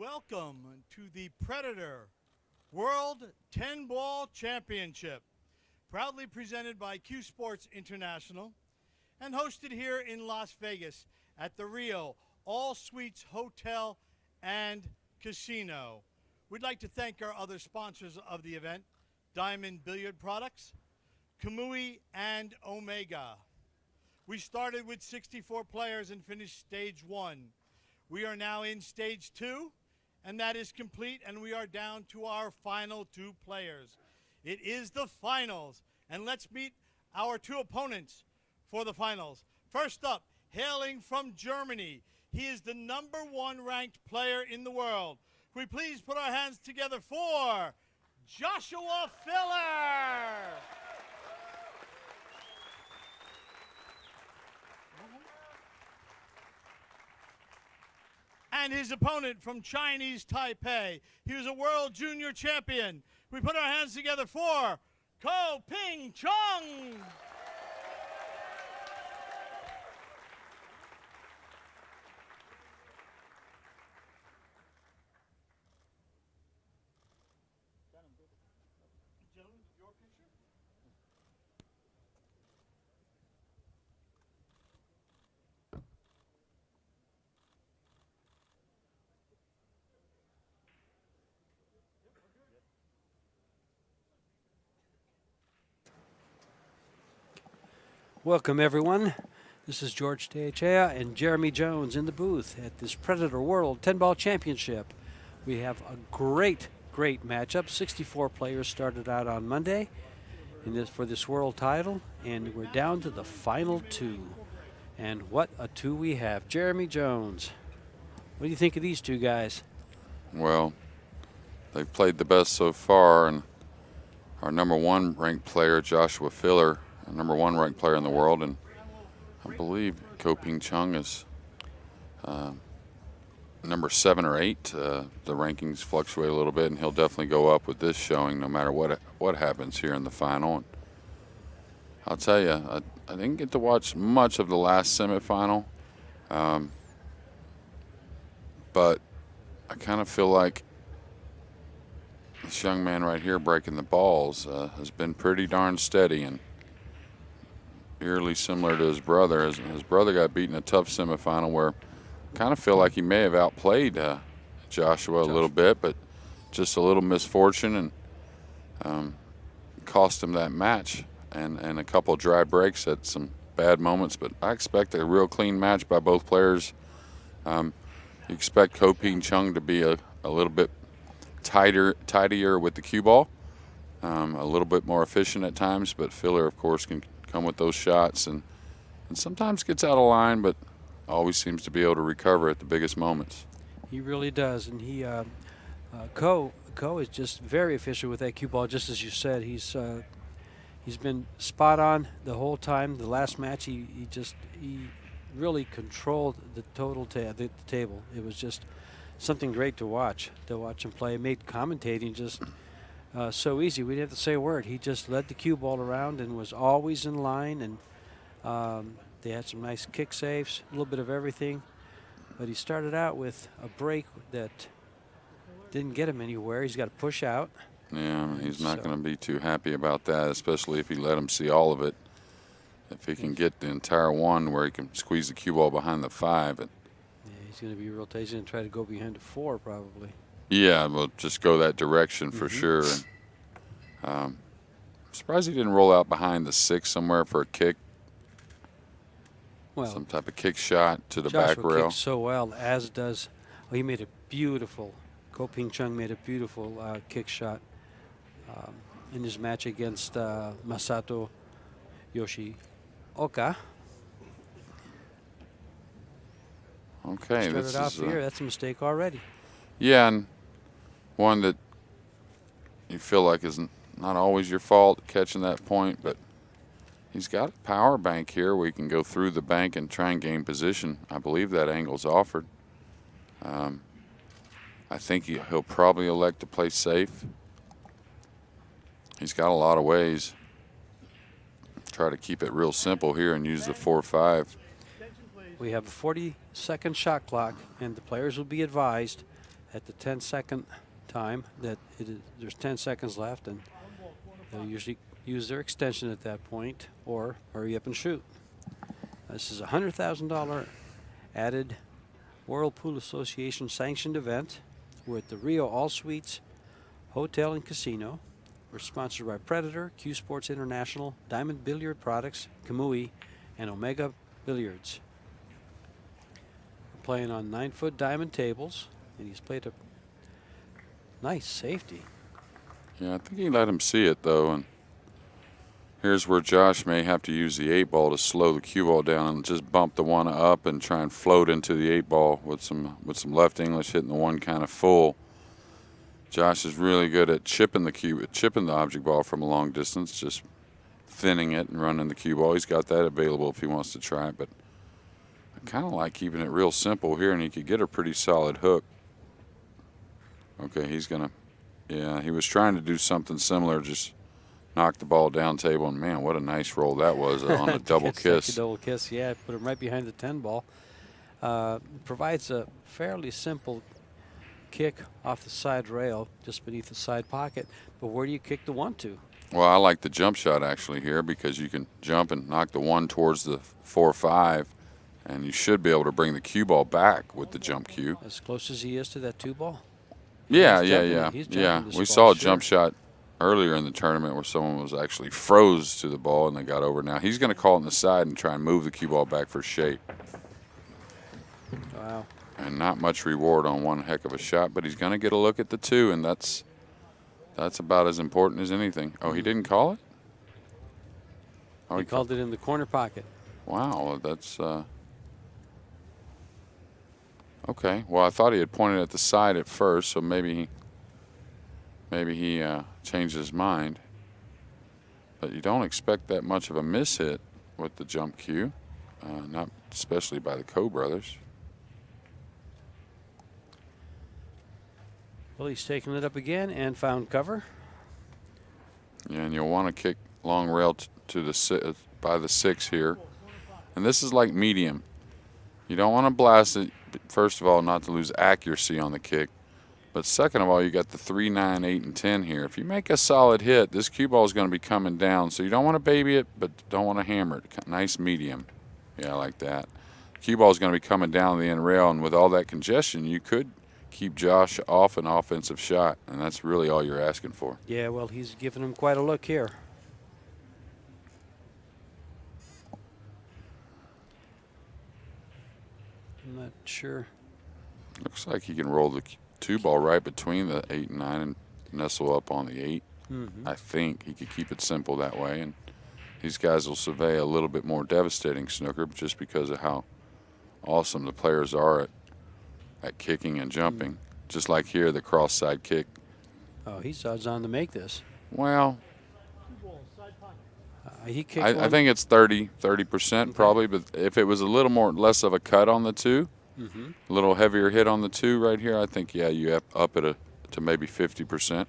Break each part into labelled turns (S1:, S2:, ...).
S1: Welcome to the Predator World 10-Ball Championship, proudly presented by CueSports International and hosted here in Las Vegas at the Rio All Suites Hotel and Casino. We'd like to thank our other sponsors of the event, Diamond Billiard Products, Kamui, and Omega. We started with 64 players and finished stage 1. We are now in stage 2, and that is complete, and we are down to our final 2 players. It is the finals, and let's meet our 2 opponents for the finals. First up, hailing from Germany, he is the #1 ranked player in the world. Can we please put our hands together for Joshua Filler? And his opponent from Chinese Taipei. He was a world junior champion. We put our hands together for Ping-Chung. Gentlemen, your picture?
S2: Welcome, everyone. This is George Teachea and Jeremy Jones in the booth at this Predator World 10-Ball Championship. We have a great matchup. 64 players started out on Monday for this world title, and we're down to the final 2. And what a 2 we have. Jeremy Jones, what do you think of these 2 guys?
S3: Well, they've played the best so far, and our #1 ranked player, Joshua Filler, #1 ranked player in the world, and I believe Ping-Chung is number 7 or 8. The rankings fluctuate a little bit, and he'll definitely go up with this showing no matter what happens here in the final. And I'll tell you, I didn't get to watch much of the last semifinal, but I kind of feel like this young man right here breaking the balls has been pretty darn steady and eerily similar to his brother. His brother got beaten in a tough semifinal where I kind of feel like he may have outplayed Joshua a little bit, but just a little misfortune and cost him that match and a couple of dry breaks at some bad moments. But I expect a real clean match by both players. You expect Ping-Chung to be a little bit tidier with the cue ball, a little bit more efficient at times, but Filler, of course, can come with those shots and sometimes gets out of line, but always seems to be able to recover at the biggest moments.
S2: He really does, and he Ko is just very efficient with that cue ball. Just as you said, he's been spot on the whole time. The last match, he really controlled the total the table. It was just something great to watch him play. It made commentating just so easy. We didn't have to say a word. He just led the cue ball around and was always in line, and they had some nice kick saves, a little bit of everything. But he started out with a break that didn't get him anywhere. He's got to push out.
S3: Yeah, he's not going to be too happy about that, especially if he let him see all of it. If he can get the entire 1 where he can squeeze the cue ball behind the 5.
S2: Yeah, he's going to be real tasty and try to go behind the 4 probably.
S3: Yeah, we'll just go that direction for sure. And, I'm surprised he didn't roll out behind the 6 somewhere for a kick.
S2: Well,
S3: some type of kick shot to the
S2: Joshua
S3: back rail.
S2: Kicks so well, as does. Well, he made a beautiful. Ping-Chung made a beautiful kick shot in his match against Masato Yoshioka.
S3: Okay,
S2: started off here. That's a mistake already.
S3: Yeah, and one that you feel like is not always your fault catching that point, but he's got a power bank here where he can go through the bank and try and gain position. I believe that angle's offered. I think he'll probably elect to play safe. He's got a lot of ways. Try to keep it real simple here and use the 4-5.
S2: We have a 40-second shot clock, and the players will be advised at the 10-second time that there's 10 seconds left, and they'll usually use their extension at that point or hurry up and shoot. This is a $100,000 added World Pool Association sanctioned event. We're at the Rio All Suites Hotel and Casino. We're sponsored by Predator, CueSports International, Diamond Billiard Products, Kamui, and Omega Billiards. We're playing on 9-foot diamond tables, and he's played a nice safety.
S3: Yeah, I think he let him see it, though. And here's where Josh may have to use the 8 ball to slow the cue ball down and just bump the 1 up and try and float into the 8 ball with some left English, hitting the 1 kind of full. Josh is really good at chipping the object ball from a long distance, just thinning it and running the cue ball. He's got that available if he wants to try it, but I kind of like keeping it real simple here, and he could get a pretty solid hook. Okay, he's going to, yeah, he was trying to do something similar, just knock the ball down table, and man, what a nice roll that was on a double kiss.
S2: Double kiss, yeah, put him right behind the 10 ball. Provides a fairly simple kick off the side rail, just beneath the side pocket. But where do you kick the 1 to?
S3: Well, I like the jump shot actually here because you can jump and knock the 1 towards the 4-5, and you should be able to bring the cue ball back with the jump cue.
S2: As close as he is to that 2 ball?
S3: Yeah. We saw a jump shot earlier in the tournament where someone was actually froze to the ball and they got over. Now he's going to call it in the side and try and move the cue ball back for shape.
S2: Wow.
S3: And not much reward on one heck of a shot, but he's going to get a look at the 2, and that's about as important as anything. Oh, he didn't call it? Oh,
S2: he called it in the corner pocket.
S3: Wow, that's okay. Well, I thought he had pointed at the side at first, so maybe he changed his mind. But you don't expect that much of a miss hit with the jump cue, not especially by the Coe brothers.
S2: Well, he's taking it up again and found cover.
S3: Yeah, and you'll want to kick long rail to the by the 6 here. And this is like medium. You don't want to blast it, first of all, not to lose accuracy on the kick. But second of all, you got the 3, 9, 8, and 10 here. If you make a solid hit, this cue ball is going to be coming down. So you don't want to baby it, but don't want to hammer it. Nice medium. Yeah, I like that. Cue ball is going to be coming down the end rail, and with all that congestion, you could keep Josh off an offensive shot, and that's really all you're asking for.
S2: Yeah, well, he's giving him quite a look here. I'm not sure.
S3: Looks like he can roll the 2 ball right between the 8 and 9 and nestle up on the 8. I think he could keep it simple that way, and these guys will survey a little bit more devastating snooker just because of how awesome the players are at kicking and jumping. Just like here, the cross side kick.
S2: Oh, he's odds on to make this.
S3: Well,
S2: he kicked
S3: I think it's 30% probably, but if it was a little more less of a cut on the 2, a little heavier hit on the 2 right here, I think, yeah, you up it to maybe 50%.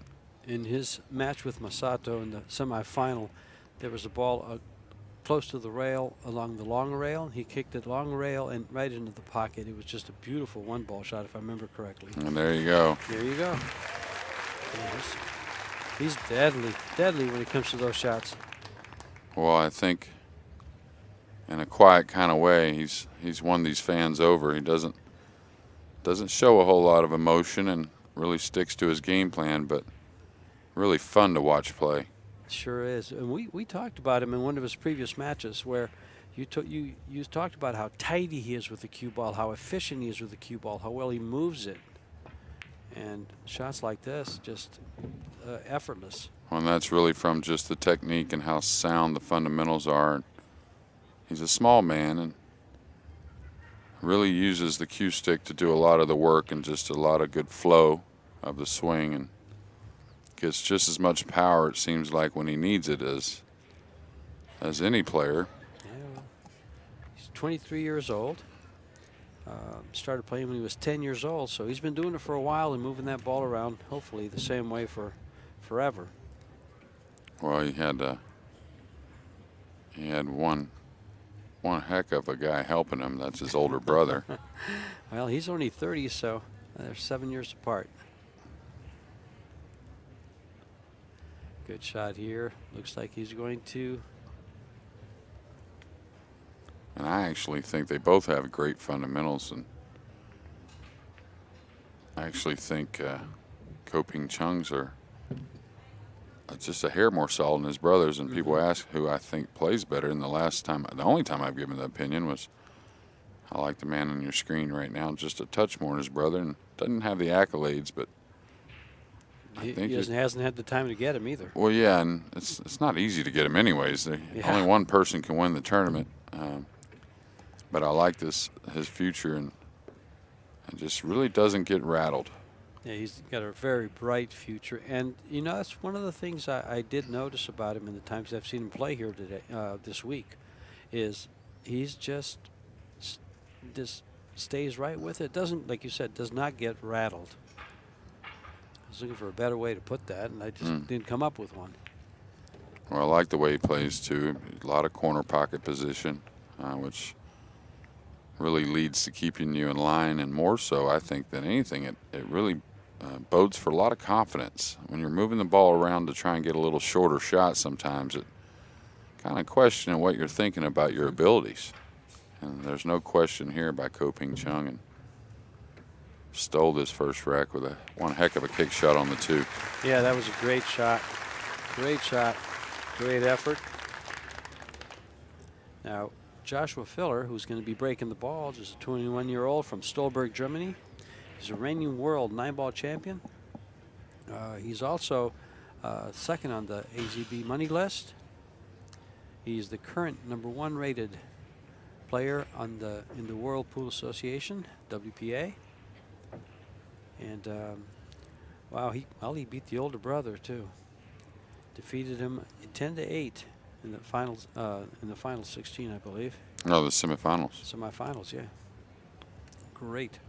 S2: In his match with Masato in the semifinal, there was a ball close to the rail along the long rail. He kicked it long rail and right into the pocket. It was just a beautiful 1-ball shot, if I remember correctly.
S3: And there you go.
S2: There you go. Yes. He's deadly when it comes to those shots.
S3: Well, I think in a quiet kind of way, he's won these fans over. He doesn't show a whole lot of emotion and really sticks to his game plan, but really fun to watch play.
S2: Sure is. And we talked about him in one of his previous matches where you talked about how tidy he is with the cue ball, how efficient he is with the cue ball, how well he moves it. And shots like this, just effortless.
S3: Well, and that's really from just the technique and how sound the fundamentals are. He's a small man and really uses the cue stick to do a lot of the work and just a lot of good flow of the swing, and gets just as much power, it seems like, when he needs it as any player.
S2: Yeah, well, he's 23 years old. Started playing when he was 10 years old, so he's been doing it for a while and moving that ball around, hopefully the same way for forever.
S3: Well, he had one heck of a guy helping him. That's his older brother.
S2: Well, he's only 30, so They're 7 years apart. Good shot here. Looks like he's going to.
S3: And I actually think they both have great fundamentals, and I actually think Ping-Chung's are just a hair more solid than his brothers. And people ask who I think plays better. And the only time I've given the opinion was, I like the man on your screen right now just a touch more than his brother, and doesn't have the accolades, but I think
S2: He hasn't had the time to get him either.
S3: well, yeah, and it's not easy to get him anyways. Only one person can win the tournament. But I like his future, and just really doesn't get rattled.
S2: Yeah, he's got a very bright future. And, you know, that's one of the things I did notice about him in the times I've seen him play here today, this week, is he's just stays right with it. Doesn't, like you said, does not get rattled. I was looking for a better way to put that, and I just didn't come up with one.
S3: Well, I like the way he plays, too. A lot of corner pocket position, which really leads to keeping you in line, and more so, I think, than anything, it really bodes for a lot of confidence. When you're moving the ball around to try and get a little shorter shot sometimes, it kind of questioning what you're thinking about your abilities. And there's no question here by Ping-Chung, and stole this first rack with one heck of a kick shot on the 2.
S2: Yeah, that was a great shot. Great shot. Great effort. Now, Joshua Filler, who's going to be breaking the ball, just a 21-year-old from Stolberg, Germany. He's a reigning world 9-ball champion. He's also second on the AZB money list. He's the current #1 rated player in the World Pool Association, WPA. And wow, he beat the older brother too. Defeated him 10-8 in the finals. In the final 16, I believe.
S3: No, the semifinals.
S2: Semifinals, yeah. Great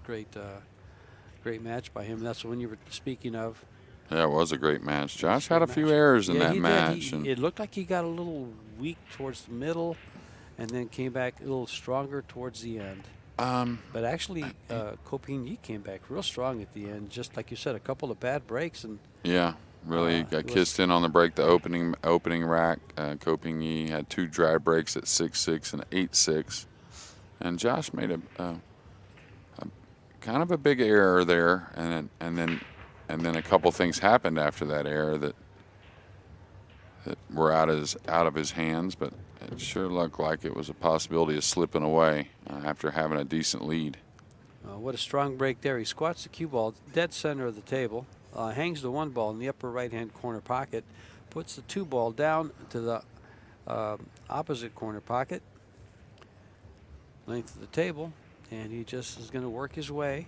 S2: match by him. That's the one you were speaking of.
S3: Yeah, it was a great match. Josh had a few errors in that match.
S2: It looked like he got a little weak towards the middle, and then came back a little stronger towards the end. But actually, Ping-Chung came back real strong at the end. Just like you said, a couple of bad breaks, and
S3: yeah, really got kissed in on the break. The opening rack, Ping-Chung had 2 dry breaks at 6-6 and 8-6, and Josh made a kind of a big error there, and then a couple things happened after that error that were out of his hands, but it sure looked like it was a possibility of slipping away after having a decent lead.
S2: What a strong break there. He squats the cue ball dead center of the table, hangs the 1 ball in the upper right-hand corner pocket, puts the 2 ball down to the opposite corner pocket, length of the table, and he just is going to work his way.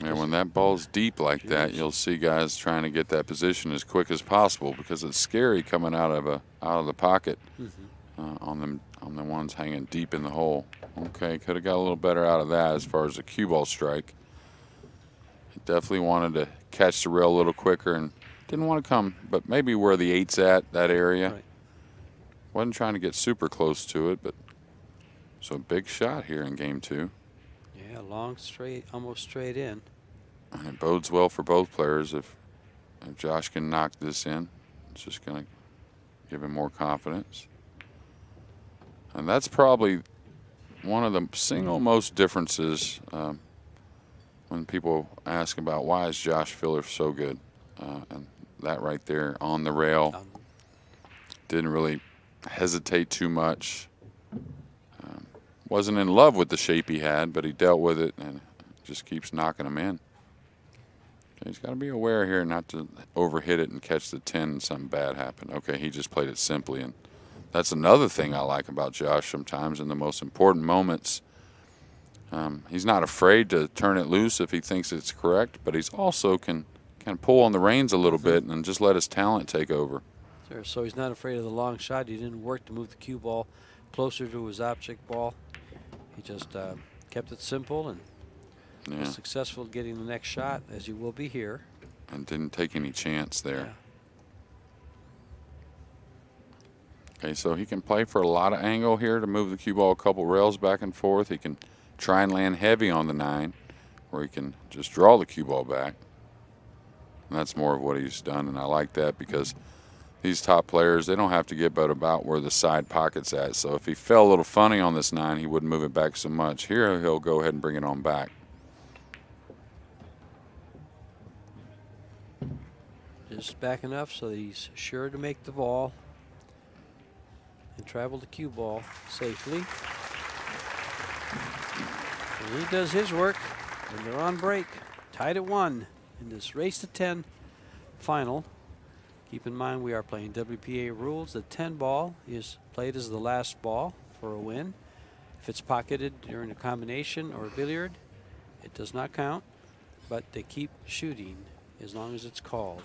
S3: And when that ball's deep like that, you'll see guys trying to get that position as quick as possible, because it's scary coming out of the pocket on the ones hanging deep in the hole. Okay, could have got a little better out of that as far as the cue ball strike. He definitely wanted to catch the rail a little quicker and didn't want to come, but maybe where the 8's at, that area.
S2: Right.
S3: Wasn't trying to get super close to it, but so a big shot here in game 2.
S2: Yeah, long, straight, almost straight in.
S3: And it bodes well for both players if Josh can knock this in. It's just going to give him more confidence. And that's probably one of the single most differences when people ask about why is Josh Filler so good. And that right there on the rail, didn't really hesitate too much. Wasn't in love with the shape he had, but he dealt with it and just keeps knocking them in. Okay, he's got to be aware here not to overhit it and catch the 10 and something bad happen. Okay, he just played it simply, and that's another thing I like about Josh sometimes in the most important moments. He's not afraid to turn it loose if he thinks it's correct, but he's also can pull on the reins a little bit and just let his talent take over.
S2: Sure, so he's not afraid of the long shot. He didn't work to move the cue ball closer to his object ball. He just kept it simple and was successful getting the next shot, as you will be here.
S3: And didn't take any chance there.
S2: Yeah.
S3: Okay, so he can play for a lot of angle here to move the cue ball a couple rails back and forth. He can try and land heavy on the 9, where he can just draw the cue ball back. And that's more of what he's done, and I like that because these top players, they don't have to get but about where the side pocket's at. So if he fell a little funny on this 9, he wouldn't move it back so much. Here he'll go ahead and bring it on back.
S2: Just back enough so that he's sure to make the ball and travel the cue ball safely. And he does his work, and they're on break. Tied at 1 in this race to 10 final. Keep in mind we are playing WPA rules. The 10 ball is played as the last ball for a win. If it's pocketed during a combination or a billiard, it does not count, but they keep shooting as long as it's called.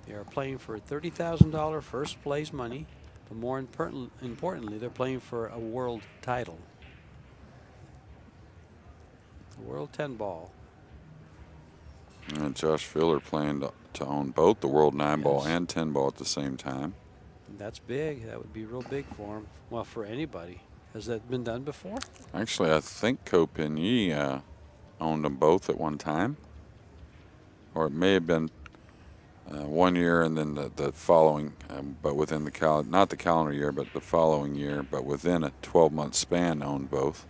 S2: They are playing for $30,000 first place money, but more importantly, they're playing for a world title. The World 10 ball.
S3: And Josh Filler playing to own both the World 9 ball
S2: Yes.
S3: and 10 ball at the same time.
S2: That's big. That would be real big for him. Well, for anybody. Has that been done before?
S3: Actually, I think Ko Pin-Yi owned them both at one time. Or it may have been 1 year and then the following, but within the not the calendar year, but the following year, but within a 12-month span owned both.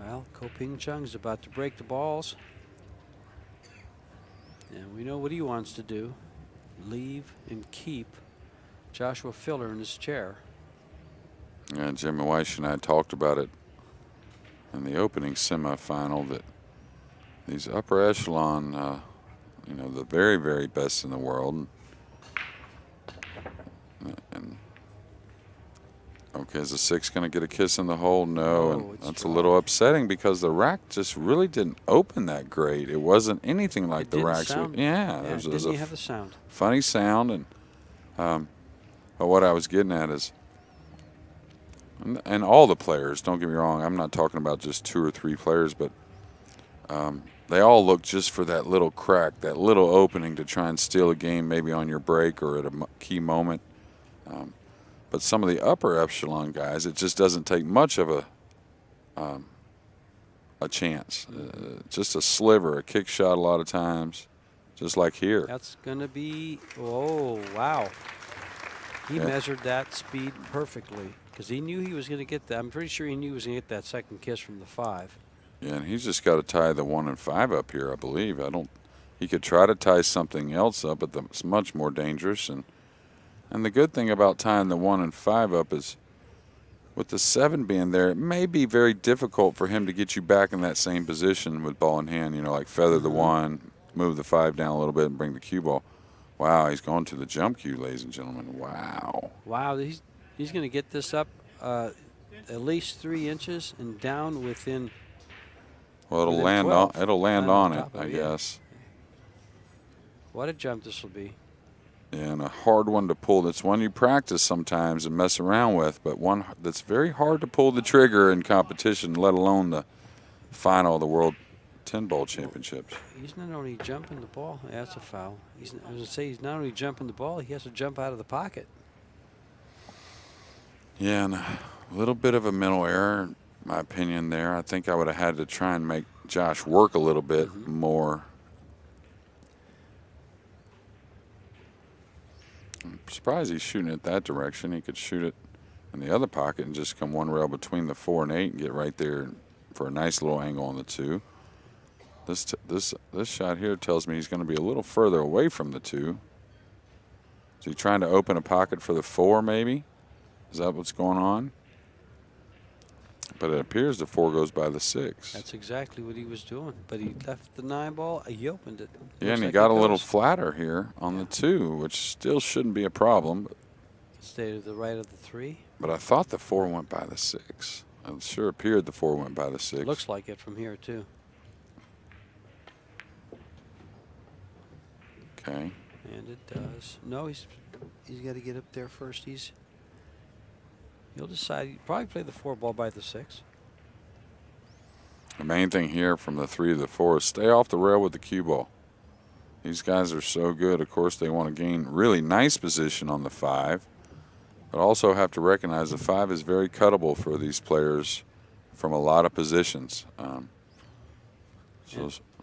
S2: Well, Ko Ping-Chung is about to break the balls. And we know what he wants to do. Leave and keep Joshua Filler in his chair.
S3: Yeah, Jimmy Weiss and I talked about it in the opening semifinal that these upper echelon, you know, the very, very best in the world. And okay, is the 6 going to get a kiss in the hole? No,
S2: Oh,
S3: and
S2: it's
S3: that's a
S2: dry.
S3: little upsetting because the rack just really didn't open that great. It wasn't anything like
S2: It
S3: the
S2: didn't
S3: racks.
S2: sound-
S3: Yeah,
S2: Yeah,
S3: there's
S2: didn't
S3: a
S2: he have the sound?
S3: funny sound, and but what I was getting at is, and all the players, don't get me wrong, I'm not talking about just 2 or 3 players, but they all look just for that little crack, that little opening to try and steal a game maybe on your break or at a key moment. But some of the upper echelon guys, it just doesn't take much of a chance. Just a sliver, a kick shot a lot of times, just like here.
S2: That's going to be, oh, wow. He
S3: Yeah.
S2: measured that speed perfectly because he knew he was going to get that. I'm pretty sure he knew he was going to get that second kiss from the 5.
S3: Yeah, and he's just got to tie the 1 and 5 up here, I believe. He could try to tie something else up, but that's much more dangerous. And the good thing about tying the 1 and 5 up is with the 7 being there, it may be very difficult for him to get you back in that same position with ball in hand, you know, like feather the 1, move the 5 down a little bit and bring the cue ball. Wow, he's going to the jump cue, ladies and gentlemen. Wow.
S2: Wow, he's going to get this up at least 3 inches and down within.
S3: Well, it'll
S2: Within
S3: land
S2: 12.
S3: on
S2: Land
S3: on it,
S2: top of
S3: I
S2: it, yeah.
S3: guess.
S2: What a jump this will be.
S3: Yeah, and a hard one to pull. That's one you practice sometimes and mess around with, but one that's very hard to pull the trigger in competition, let alone the final of the World 10 Ball Championships.
S2: He's not only jumping the ball. Yeah, that's a foul. I was going to say he's not only jumping the ball, he has to jump out of the pocket.
S3: Yeah, and a little bit of a mental error, in my opinion, there. I think I would have had to try and make Josh work a little bit more. I'm surprised he's shooting it that direction. He could shoot it in the other pocket and just come one rail between the 4 and 8 and get right there for a nice little angle on the 2. This shot here tells me he's going to be a little further away from the 2. Is he trying to open a pocket for the 4 maybe? Is that what's going on? But it appears the 4 goes by the 6.
S2: That's exactly what he was doing. But he left the 9 ball. He opened it.
S3: Yeah,
S2: Looks
S3: and he
S2: like
S3: got
S2: it
S3: a little
S2: goes.
S3: flatter here on the 2, which still shouldn't be a problem.
S2: Stay to the right of the 3.
S3: But I thought the 4 went by the 6. It sure appeared the 4 went by the 6.
S2: Looks like it from here, too.
S3: Okay.
S2: And it does. No, he's got to get up there first. He'll decide. He'll probably play the 4 ball by the 6.
S3: The main thing here from the 3 to the 4 is stay off the rail with the cue ball. These guys are so good. Of course, they want to gain really nice position on the 5. But also have to recognize the 5 is very cuttable for these players from a lot of positions.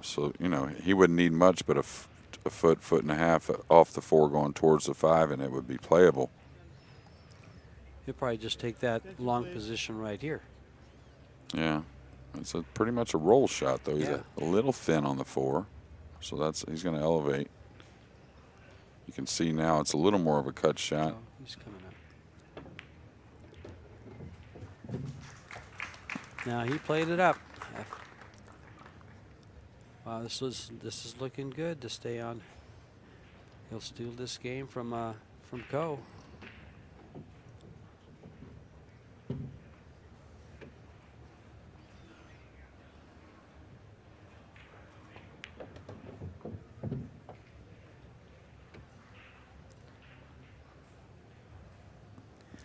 S3: So you know, he wouldn't need much but a foot, foot and a half off the 4 going towards the 5, and it would be playable.
S2: He'll probably just take that long position right here.
S3: Yeah, it's pretty much a roll shot, though. He's
S2: Yeah.
S3: a little thin on the 4, so he's going to elevate. You can see now it's a little more of a cut shot.
S2: Oh, he's coming up. Now he played it up. Wow, this is looking good to stay on. He'll steal this game from Coe.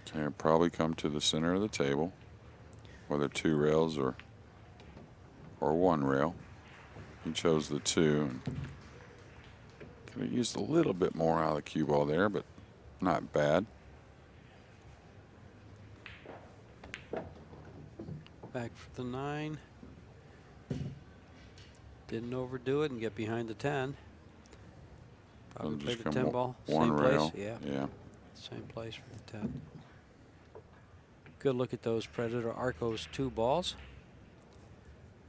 S3: Okay, he'll probably come to the center of the table, whether 2 rails or 1 rail. He chose the 2. Could have used a little bit more out of the cue ball there, but not bad.
S2: Back for the 9. Didn't overdo it and get behind the 10. Probably
S3: Just
S2: played the
S3: come
S2: 10 ball.
S3: one
S2: Same
S3: rail.
S2: place. Yeah.
S3: Yeah.
S2: Same place for the 10. Good look at those Predator Arcos 2 balls.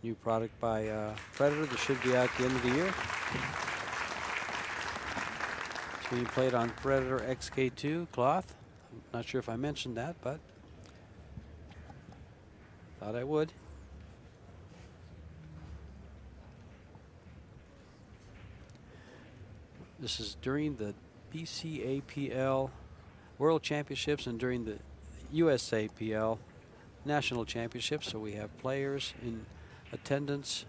S2: New product by Predator that should be out at the end of the year. It's being played on Predator XK2 cloth. I'm not sure if I mentioned that, but thought I would. This is during the BCAPL World Championships and during the USAPL National Championships. So we have players in attendance,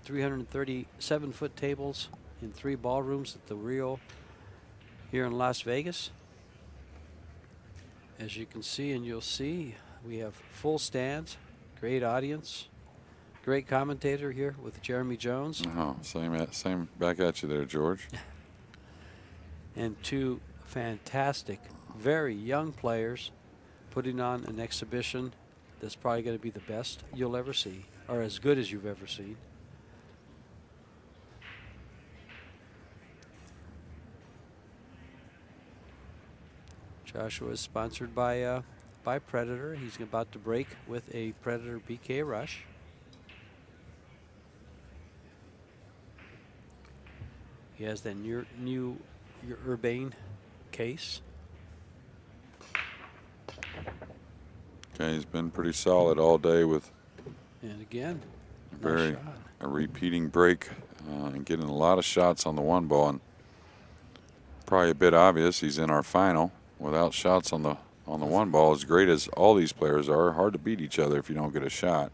S2: 337-foot tables in 3 ballrooms at the Rio here in Las Vegas. As you can see and you'll see, we have full stands, great audience, great commentator here with Jeremy Jones.
S3: Oh, same back at you there, George.
S2: And 2 fantastic, very young players putting on an exhibition that's probably going to be the best you'll ever see, or as good as you've ever seen. Joshua is sponsored by Predator. He's about to break with a Predator BK Rush. He has that new Urbane case.
S3: Okay, he's been pretty solid all day with
S2: And again,
S3: very
S2: nice shot.
S3: a repeating break and getting a lot of shots on the 1 ball. And probably a bit obvious he's in our final without shots on the 1 ball. As great as all these players are, hard to beat each other if you don't get a shot.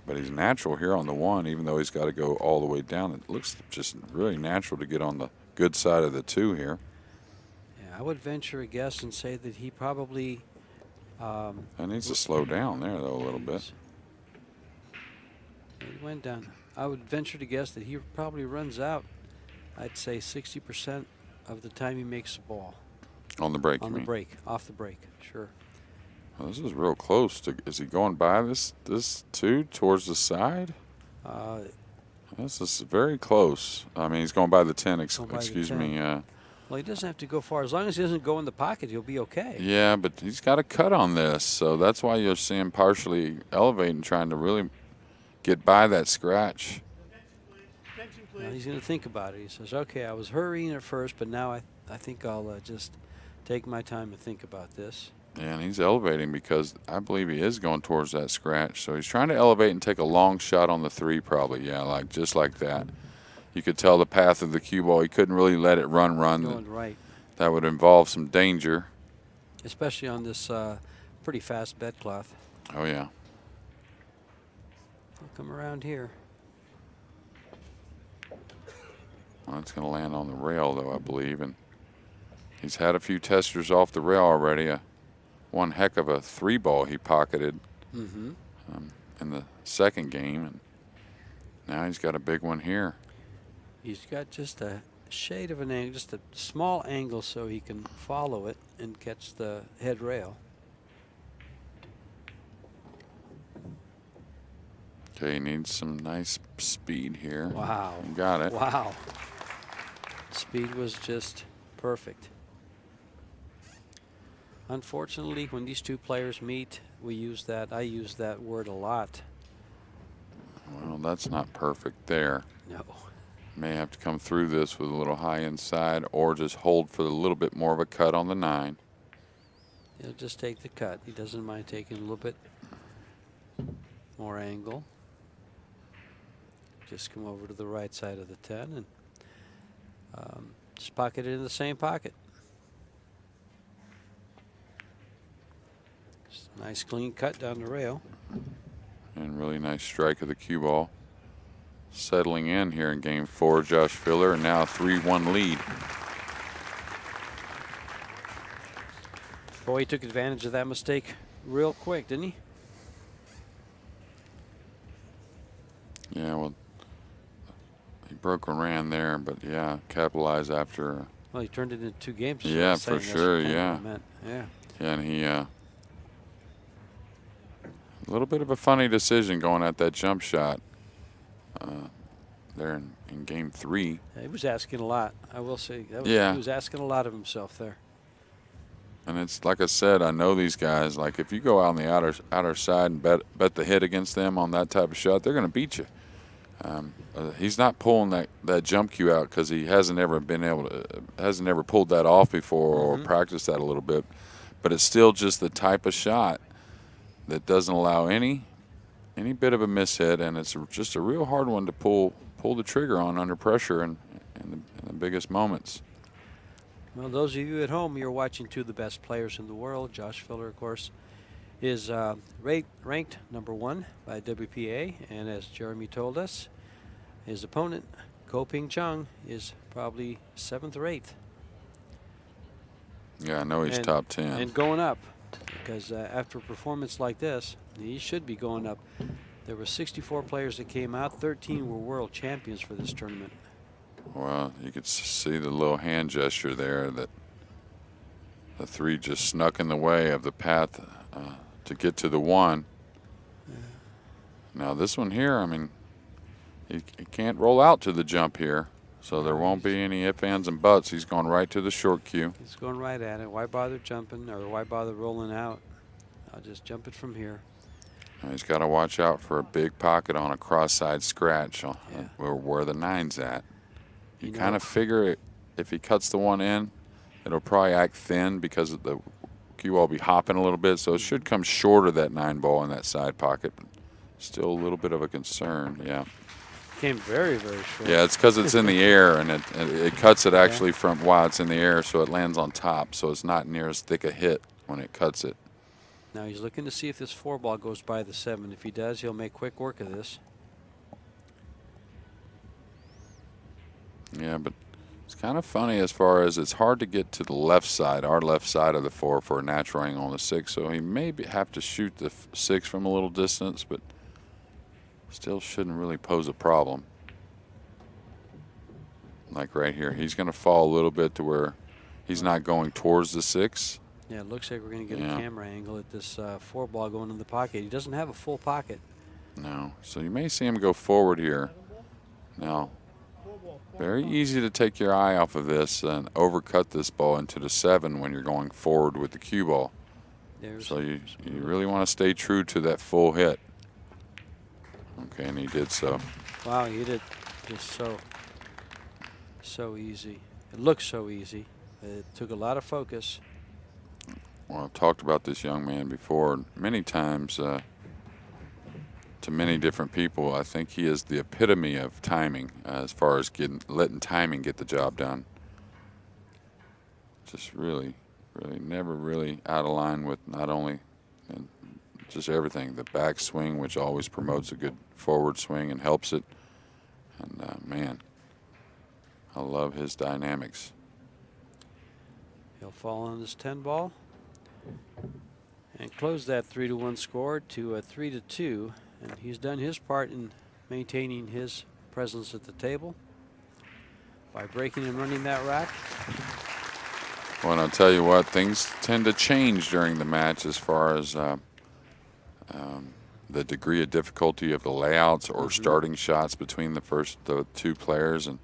S3: But he's natural here on the 1, even though he's got to go all the way down. It looks just really natural to get on the good side of the 2 here.
S2: Yeah, I would venture a guess and say that he probably
S3: That needs to slow down there, though, a little bit.
S2: It went down. I would venture to guess that he probably runs out, I'd say 60% of the time he makes the ball.
S3: On the break,
S2: On
S3: you
S2: the
S3: mean?
S2: break, off the break, sure.
S3: Well, this is real close. Is he going by this 2 towards the side? This is very close. I mean, he's going by the 10,
S2: Going by the
S3: excuse
S2: 10.
S3: me.
S2: Well, he doesn't have to go far. As long as he doesn't go in the pocket, he'll be okay.
S3: Yeah, but he's got a cut on this, so that's why you'll see him partially elevating, trying to really get by that scratch.
S1: Attention,
S2: Now
S1: please.
S2: he's going to think about it. He says, okay, I was hurrying at first, but now I think I'll just take my time and think about this.
S3: Yeah, and he's elevating because I believe he is going towards that scratch. So he's trying to elevate and take a long shot on the 3 probably. Yeah, just like that. You could tell the path of the cue ball. He couldn't really let it run.
S2: Going right.
S3: That would involve some danger.
S2: Especially on this pretty fast bed cloth.
S3: Oh, yeah.
S2: He'll come around here.
S3: Well, it's going to land on the rail, though, I believe. And he's had a few testers off the rail already. One heck of a 3 ball he pocketed in the 2nd game. And now he's got a big one here.
S2: He's got just a shade of an angle, just a small angle so he can follow it and catch the head rail.
S3: Okay, he needs some nice speed here.
S2: Wow.
S3: Got it.
S2: Wow. Speed was just perfect. Unfortunately, when these two players meet, I use that word a lot.
S3: Well, that's not perfect there.
S2: No.
S3: May have to come through this with a little high inside or just hold for a little bit more of a cut on the 9.
S2: He'll just take the cut. He doesn't mind taking a little bit more angle. Just come over to the right side of the 10 and just pocket it in the same pocket. Just a nice clean cut down the rail.
S3: And really nice strike of the cue ball. Settling in here in game 4, Josh Filler, and now a 3-1 lead.
S2: Boy, he took advantage of that mistake real quick, didn't he?
S3: Yeah, well, he broke and ran there, but yeah, capitalized after.
S2: Well, he turned it into 2 games.
S3: Yeah, for sure, yeah.
S2: Yeah.
S3: Yeah, and he, a little bit of a funny decision going at that jump shot there in game 3.
S2: He was asking a lot, I will say.
S3: Yeah.
S2: He was asking a lot of himself there.
S3: And it's like I said, I know these guys. Like if you go out on the outer side and bet the hit against them on that type of shot, they're going to beat you. He's not pulling that jump cue out because he hasn't ever pulled that off before or practiced that a little bit. But it's still just the type of shot that doesn't allow any bit of a mishit, and it's just a real hard one to pull the trigger on under pressure in the biggest moments.
S2: Well, those of you at home, you're watching 2 of the best players in the world. Josh Filler, of course, is ranked number 1 by WPA, and as Jeremy told us, his opponent, Ping-Chung, is probably 7th or 8th.
S3: Yeah, I know he's top 10.
S2: And going up, because after a performance like this, he should be going up. There were 64 players that came out. 13 were world champions for this tournament.
S3: Well, you could see the little hand gesture there that the 3 just snuck in the way of the path to get to the 1. Yeah. Now this one here, I mean, he can't roll out to the jump here, so there won't be any ifs, ands, and buts. He's going right to the short cue.
S2: He's going right at it. Why bother jumping, or why bother rolling out? I'll just jump it from here.
S3: Now he's got to watch out for a big pocket on a cross-side scratch where the 9's at. You kind of figure if he cuts the 1 in, it'll probably act thin because of the cue ball be hopping a little bit, so it should come short of that 9 ball in that side pocket. Still a little bit of a concern, yeah.
S2: Came very, very short.
S3: Yeah, it's because it's in the air, and it cuts it actually from while it's in the air, so it lands on top, so it's not near as thick a hit when it cuts it.
S2: Now he's looking to see if this 4 ball goes by the 7. If he does, he'll make quick work of this.
S3: Yeah, but it's kind of funny as far as it's hard to get to the left side, our left side of the 4 for a natural angle on the 6. So he may have to shoot the 6 from a little distance, but still shouldn't really pose a problem. Like right here, he's going to fall a little bit to where he's not going towards the 6.
S2: Yeah, it looks like we're going to get a camera angle at this 4 ball going in the pocket. He doesn't have a full pocket.
S3: No, so you may see him go forward here. Now, very easy to take your eye off of this and overcut this ball into the 7 when you're going forward with the cue ball. So you really want to stay true to that full hit. Okay, and he did so.
S2: Wow, he did just so easy. It looked so easy. It took a lot of focus.
S3: Well, I've talked about this young man before many times to many different people. I think he is the epitome of timing as far as letting timing get the job done. Just really never really out of line with not only just everything. The back swing, which always promotes a good forward swing and helps it. And, man, I love his dynamics.
S2: He'll fall on this 10 ball and close that 3-1 score to a 3-2. And he's done his part in maintaining his presence at the table. by breaking and running that rack.
S3: Well, and I'll tell you what, things tend to change during the match as far as the degree of difficulty of the layouts or starting shots between the two players. And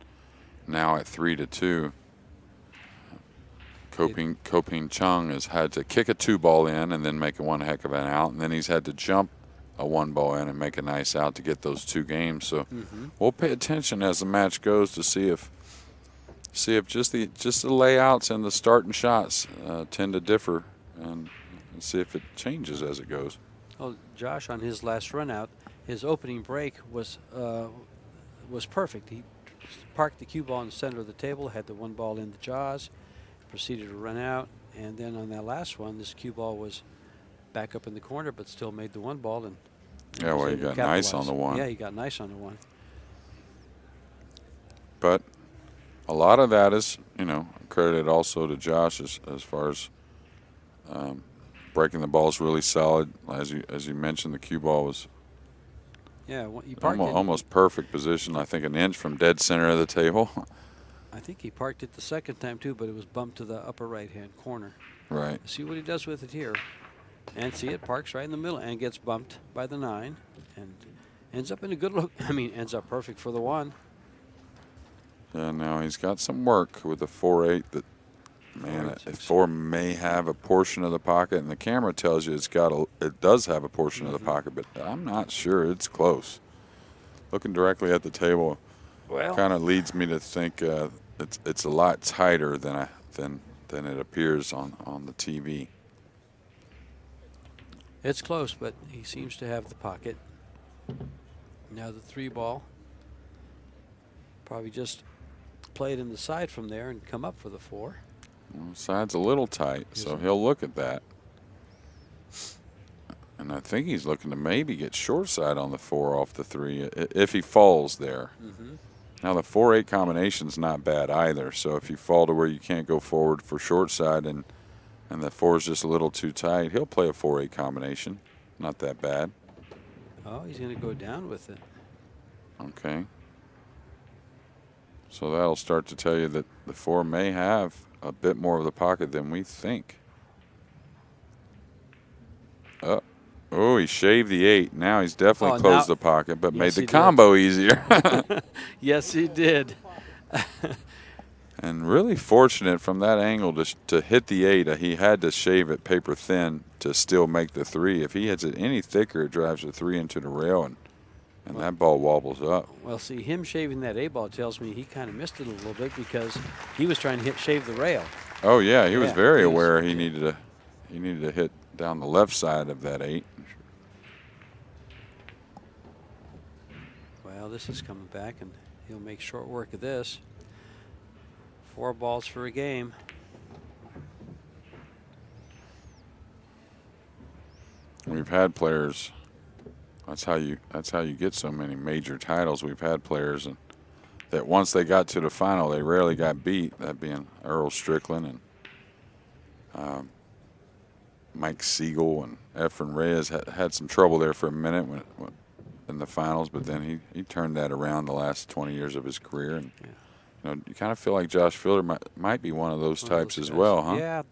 S3: now at 3-2, Ping-Chung has had to kick a 2-ball in and then make one heck of an out, and then he's had to jump a 1-ball in and make a nice out to get those 2 games. So we'll pay attention as the match goes to see if just the layouts and the starting shots tend to differ, and see if it changes as it goes.
S2: Well, Josh, on his last run out, his opening break was perfect. He parked the cue ball in the center of the table, had the 1-ball in the jaws, proceeded to run out, and then on that last one, this cue ball was back up in the corner, but still made the 1-ball. And
S3: yeah, well, he got nice on the one.
S2: Yeah, he got nice on the one.
S3: But a lot of that is, credited also to Josh as far as breaking the balls really solid. As you mentioned, the cue ball was
S2: he parked
S3: almost perfect position. I think an inch from dead center of the table.
S2: I think he parked it the second time too, but it was bumped to the upper right-hand corner.
S3: Right.
S2: See what he does with it here, and see it parks right in the middle and gets bumped by the 9, and ends up in a good look. I mean, ends up perfect for the 1.
S3: Yeah, now he's got some work with the 4-8 that, man, a 4 may have a portion of the pocket, and the camera tells you it does have a portion of the pocket, but I'm not sure. It's close. Looking directly at the table kind of leads me to think it's a lot tighter than it appears on the TV.
S2: It's close, but he seems to have the pocket. Now the 3-ball. Probably just play it in the side from there and come up for the 4.
S3: Well, side's a little tight, so he'll look at that. And I think he's looking to maybe get short side on the 4 off the 3 if he falls there. Now the 4-8 combination's not bad either, so if you fall to where you can't go forward for short side and the 4's just a little too tight, he'll play a 4-8 combination. Not that bad.
S2: Oh, he's going to go down with it.
S3: Okay. So that'll start to tell you that the 4 may have a bit more of the pocket than we think. Oh, he shaved the 8. Now he's definitely closed the pocket, but made the combo easier.
S2: Yes, he did.
S3: And really fortunate from that angle to hit the 8. He had to shave it paper thin to still make the 3. If he hits it any thicker, it drives the 3 into the rail, and that ball wobbles up.
S2: Well, see, him shaving that 8-ball tells me he kind of missed it a little bit because he was trying to shave the rail.
S3: Oh yeah, he was very aware he needed to hit down the left side of that 8.
S2: Well, this is coming back, and he'll make short work of this. 4 balls for a game.
S3: We've had players. That's how you get so many major titles. We've had players that once they got to the final, they rarely got beat. That being Earl Strickland and Mike Siegel and Efren Reyes had some trouble there for a minute when in the finals, but then he turned that around the last 20 years of his career. And you kind of feel like Josh Fielder might be one of those types as well, huh?
S2: Yeah.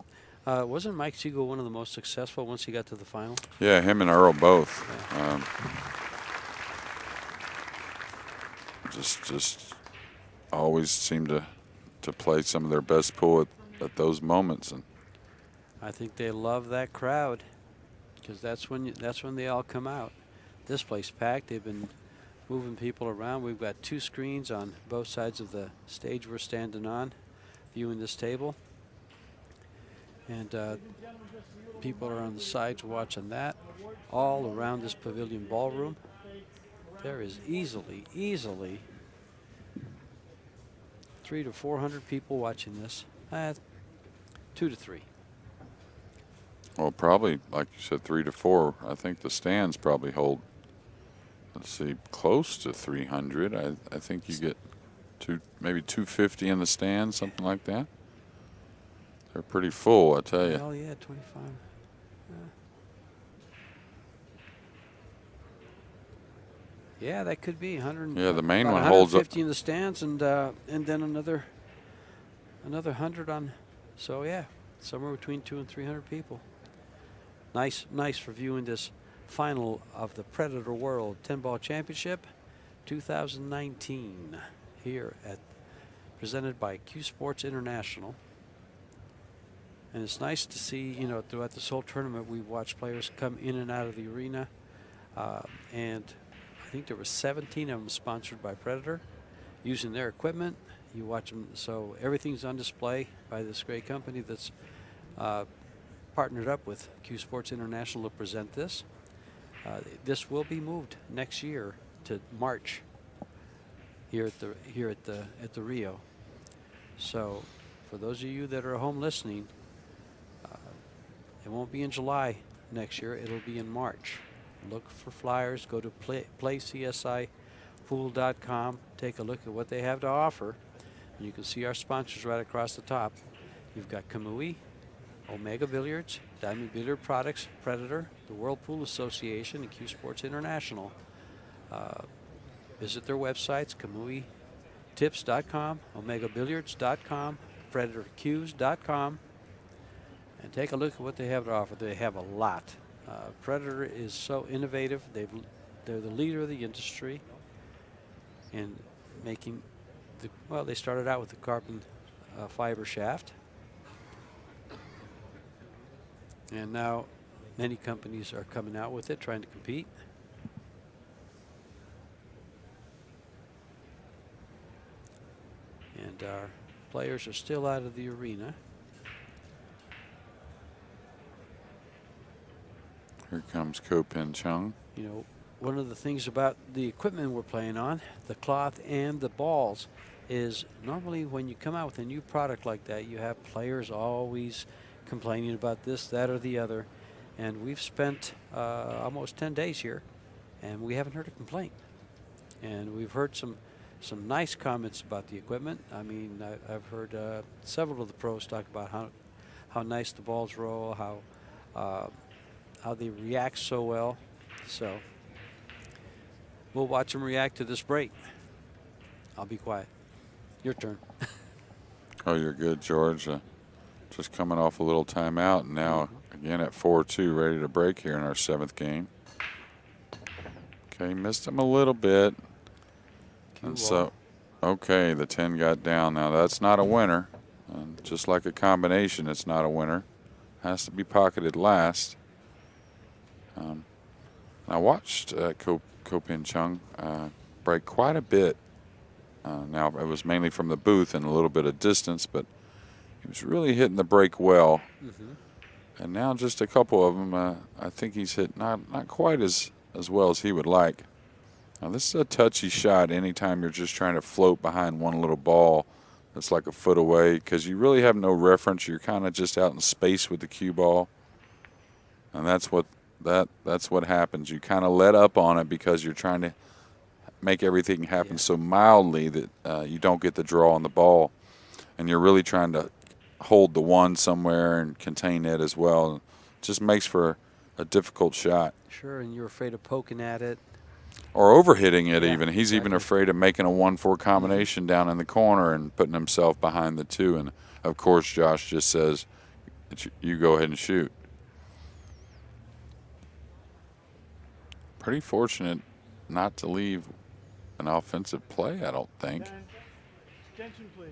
S2: Wasn't Mike Siegel one of the most successful once he got to the final?
S3: Yeah, him and Earl both.
S2: Yeah.
S3: Just always seem to play some of their best pool at those moments. And
S2: I think they love that crowd because that's when they all come out. This place packed. They've been moving people around. We've got 2 screens on both sides of the stage we're standing on, viewing this table. And people are on the sides watching that. All around this pavilion ballroom. There is easily 300 to 400 people watching this. 2 to 3.
S3: Well, probably, like you said, 3 to 4. I think the stands probably hold, let's see, close to 300. I think you get maybe 250 in the stands, something like that. They're pretty full, I tell you.
S2: Oh, yeah, 25. Yeah, that could be 100.
S3: Yeah, the main
S2: about
S3: one holds up.
S2: 150 in the stands, and then another 100 on. So yeah, somewhere between 200 and 300 people. Nice for viewing this final of the Predator World 10-Ball Championship 2019 here presented by CueSports International. And it's nice to see, throughout this whole tournament, we've watched players come in and out of the arena. And I think there were 17 of them sponsored by Predator, using their equipment. You watch them, so everything's on display by this great company that's partnered up with CueSports International to present this. This will be moved next year to March here at the Rio. So, for those of you that are at home listening, it won't be in July next year. It'll be in March. Look for flyers. Go to playcsipool.com. Take a look at what they have to offer. And you can see our sponsors right across the top. You've got Kamui, Omega Billiards, Diamond Billiard Products, Predator, the World Pool Association, and CueSports International. Visit their websites, KamuiTips.com, OmegaBilliards.com, PredatorCues.com, and take a look at what they have to offer. They have a lot. Predator is so innovative. They're the leader of the industry in making they started out with the carbon fiber shaft. And now many companies are coming out with it, trying to compete. And our players are still out of the arena.
S3: Here comes Ping-Chung.
S2: One of the things about the equipment we're playing on, the cloth and the balls, is normally when you come out with a new product like that, you have players always complaining about this, that, or the other. And we've spent almost 10 days here, and we haven't heard a complaint. And we've heard some nice comments about the equipment. I mean, I've heard several of the pros talk about how nice the balls roll, how they react so well. So we'll watch them react to this break. I'll be quiet. Your turn.
S3: Oh, you're good, George. Just coming off a little timeout, and now again at 4-2, ready to break here in our 7th game. Okay, missed him a little bit. And so, okay, the 10 got down. Now that's not a winner. And just like a combination, it's not a winner. Has to be pocketed last. I watched Ping-Chung break quite a bit. Now it was mainly from the booth and a little bit of distance, but he was really hitting the break well. And now just a couple of them, I think he's hit not quite as well as he would like. Now this is a touchy shot anytime you're just trying to float behind one little ball that's like a foot away, because you really have no reference. You're kind of just out in space with the cue ball. And that's what happens. You kind of let up on it because you're trying to make everything happen so mildly that you don't get the draw on the ball. And you're really trying to hold the one somewhere and contain it as well. It just makes for a difficult shot.
S2: Sure, and you're afraid of poking at it.
S3: Or overhitting it even. He's even afraid of making a 1-4 combination down in the corner and putting himself behind the 2. And, of course, Josh just says, you go ahead and shoot. Pretty fortunate not to leave an offensive play, I don't think.
S1: Attention, please.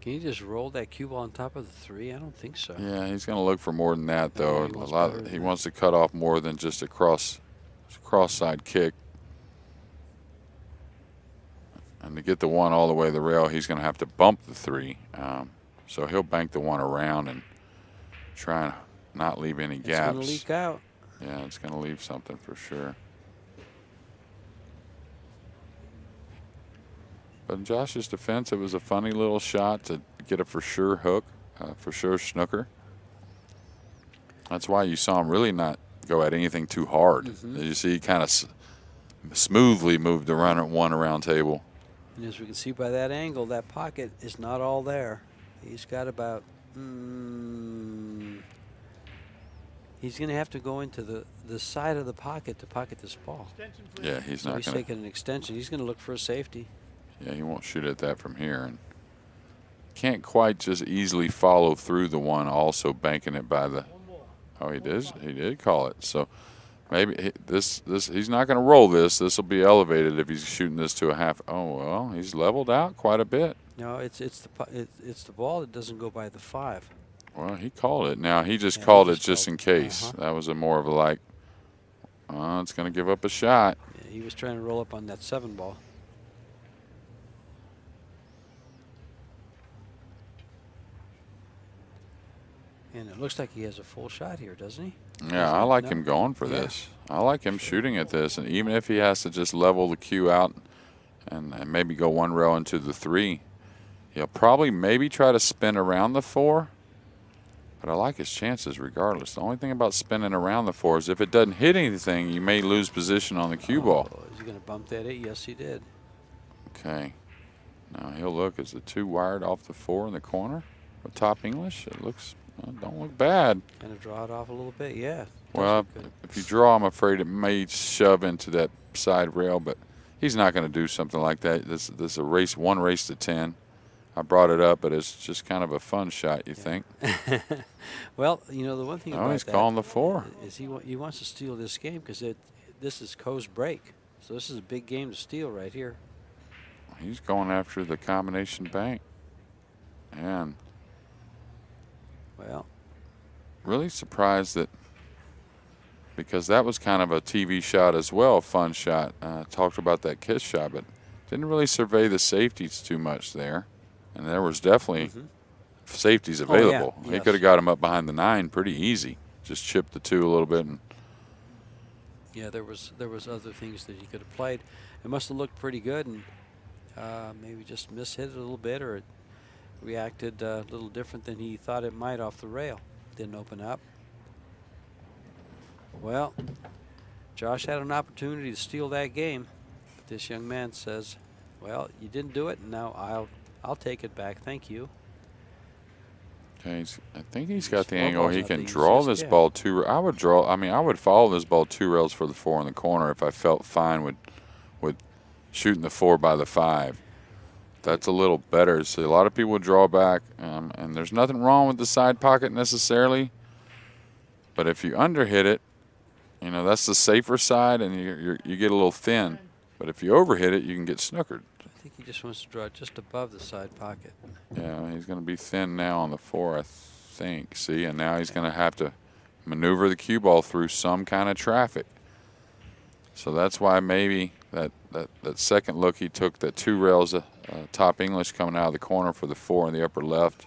S2: Can you just roll that cue ball on top of the 3? I don't think so.
S3: Yeah, he's going to look for more than that, though. He wants to cut off more than just a cross-side kick. And to get the 1 all the way to the rail, he's going to have to bump the 3. So he'll bank the 1 around and try and not leave any gaps.
S2: It's going to leak out.
S3: Yeah, it's going to leave something for sure. But in Josh's defense, it was a funny little shot to get a for sure hook, for sure snooker. That's why you saw him really not go at anything too hard. As you see, he kind of smoothly moved the run at 1 around table.
S2: And as we can see by that angle, that pocket is not all there. He's got about He's going to have to go into the side of the pocket to pocket this ball.
S1: Extension, please.
S3: Yeah, he's
S2: So
S3: not
S2: he's
S3: going to.
S2: taking an extension. He's going to look for a safety.
S3: Yeah, he won't shoot at that from here, and can't quite just easily follow through the one, also banking it by the. Oh, he did. He did call it. So maybe this he's not going to roll this. This will be elevated if he's shooting this to a half. Oh well, he's leveled out quite a bit.
S2: No, it's the ball that doesn't go by the 5.
S3: Well, he called it. Now he just
S2: Yeah,
S3: called
S2: he
S3: it
S2: just
S3: just
S2: called
S3: in case.
S2: it.
S3: That was a more of a like. It's going to give up a shot.
S2: Yeah, he was trying to roll up on that 7 ball. And it looks like he has a full shot here, doesn't he?
S3: Yeah, I like him going for this. I like him shooting at this, and even if he has to just level the cue out and maybe go one rail into the 3, he'll probably maybe try to spin around the 4. But I like his chances regardless. The only thing about spinning around the 4 is if it doesn't hit anything, you may lose position on the cue ball.
S2: Is he going to bump that 8? Yes, he did.
S3: Okay. Now he'll look. Is the 2 wired off the 4 in the corner? With top English? It looks, don't look bad.
S2: Going to draw it off a little bit, yeah.
S3: Well, if you draw, I'm afraid it may shove into that side rail, but he's not going to do something like that. This is a race, 1 race to 10. I brought it up, but it's just kind of a fun shot, you think?
S2: Well, the one thing about
S3: he's
S2: that
S3: calling the 4.
S2: is he wants to steal this game because this is Coe's break. So this is a big game to steal right here.
S3: He's going after the combination bank. And
S2: well,
S3: really surprised that, because that was kind of a TV shot as well, a fun shot. Talked about that kiss shot, but didn't really survey the safeties too much there. And there was definitely safeties available.
S2: Oh, yeah.
S3: He
S2: Yes.
S3: could have got him up behind the 9 pretty easy. Just chipped the 2 a little bit. And
S2: yeah, there was other things that he could have played. It must have looked pretty good, and maybe just mishit it a little bit, or it reacted a little different than he thought it might off the rail. Didn't open up. Well, Josh had an opportunity to steal that game, but this young man says, "Well, you didn't do it, and now I'll take it back. Thank you."
S3: okay, I think he's got the angle.
S2: balls
S3: He
S2: out
S3: can
S2: the
S3: draw
S2: assist,
S3: this
S2: yeah.
S3: ball 2. I would follow this ball 2 rails for the 4 in the corner if I felt fine with shooting the 4 by the 5. That's a little better. So a lot of people draw back, and there's nothing wrong with the side pocket necessarily. But if you underhit it, that's the safer side, and you get a little thin. But if you overhit it, you can get snookered.
S2: I think he just wants to draw it just above the side pocket.
S3: Yeah, he's going to be thin now on the 4, I think. See, and now he's going to have to maneuver the cue ball through some kind of traffic. So that's why maybe that second look he took, that 2 rails top English coming out of the corner for the 4 in the upper left,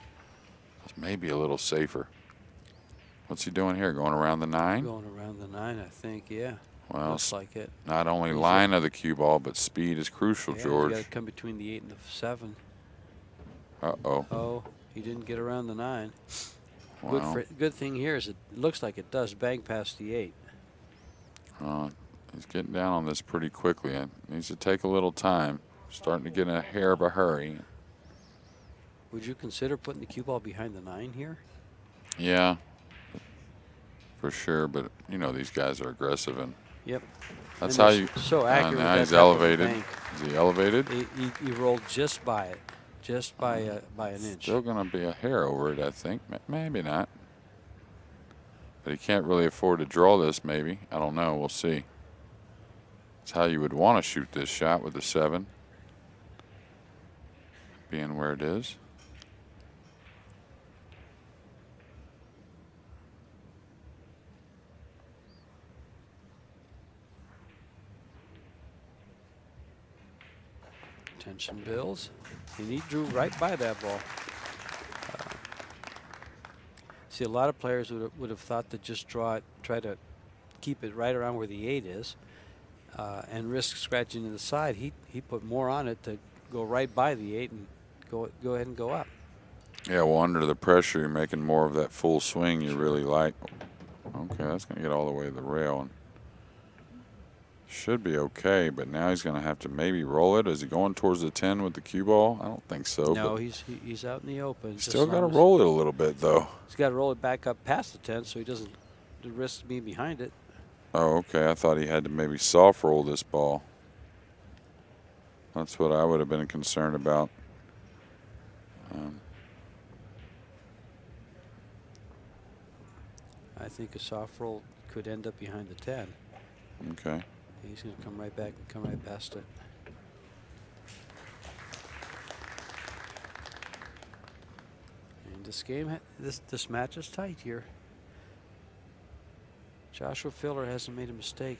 S3: was maybe a little safer. What's he doing here? Going around the 9?
S2: Going around the 9, I think, yeah.
S3: Well,
S2: Looks like it.
S3: not only line of the cue ball, but speed is crucial,
S2: Yeah,
S3: George.
S2: you got to come between the 8 and the 7.
S3: Uh-oh.
S2: Oh, he didn't get around the 9.
S3: Wow.
S2: Good thing here is it looks like it does bang past the 8.
S3: He's getting down on this pretty quickly. It needs to take a little time. Starting to get in a hair of a hurry.
S2: Would you consider putting the cue ball behind the 9 here?
S3: Yeah, for sure. But, these guys are aggressive, and
S2: Yep.
S3: that's
S2: And
S3: how
S2: they're
S3: you.
S2: so accurate with
S3: now
S2: that
S3: he's
S2: type of a
S3: elevated.
S2: bank.
S3: Is he elevated?
S2: He rolled just by it, just by an inch.
S3: Still going to be a hair over it, I think. Maybe not. But he can't really afford to draw this, maybe. I don't know. We'll see. It's how you would want to shoot this shot with the 7. Being where it is.
S2: Tension builds, and he drew right by that ball. See, a lot of players would have thought to just draw it, try to keep it right around where the 8 is, and risk scratching to the side. He put more on it to go right by the 8 and go ahead and go up.
S3: Yeah, well, under the pressure, you're making more of that full swing you really like. Okay, that's going to get all the way to the rail. And should be okay, but now he's going to have to maybe roll it. Is he going towards the 10 with the cue ball? I don't think so.
S2: No,
S3: but
S2: he's out in the open.
S3: still got to roll it a little bit, though.
S2: He's got to roll it back up past the 10 so he doesn't the risk being behind it.
S3: Oh, okay. I thought he had to maybe soft roll this ball. That's what I would have been concerned about.
S2: I think a soft roll could end up behind the 10.
S3: Okay.
S2: He's going to come right back and come right past it. And this game, this match is tight here. Joshua Filler hasn't made a mistake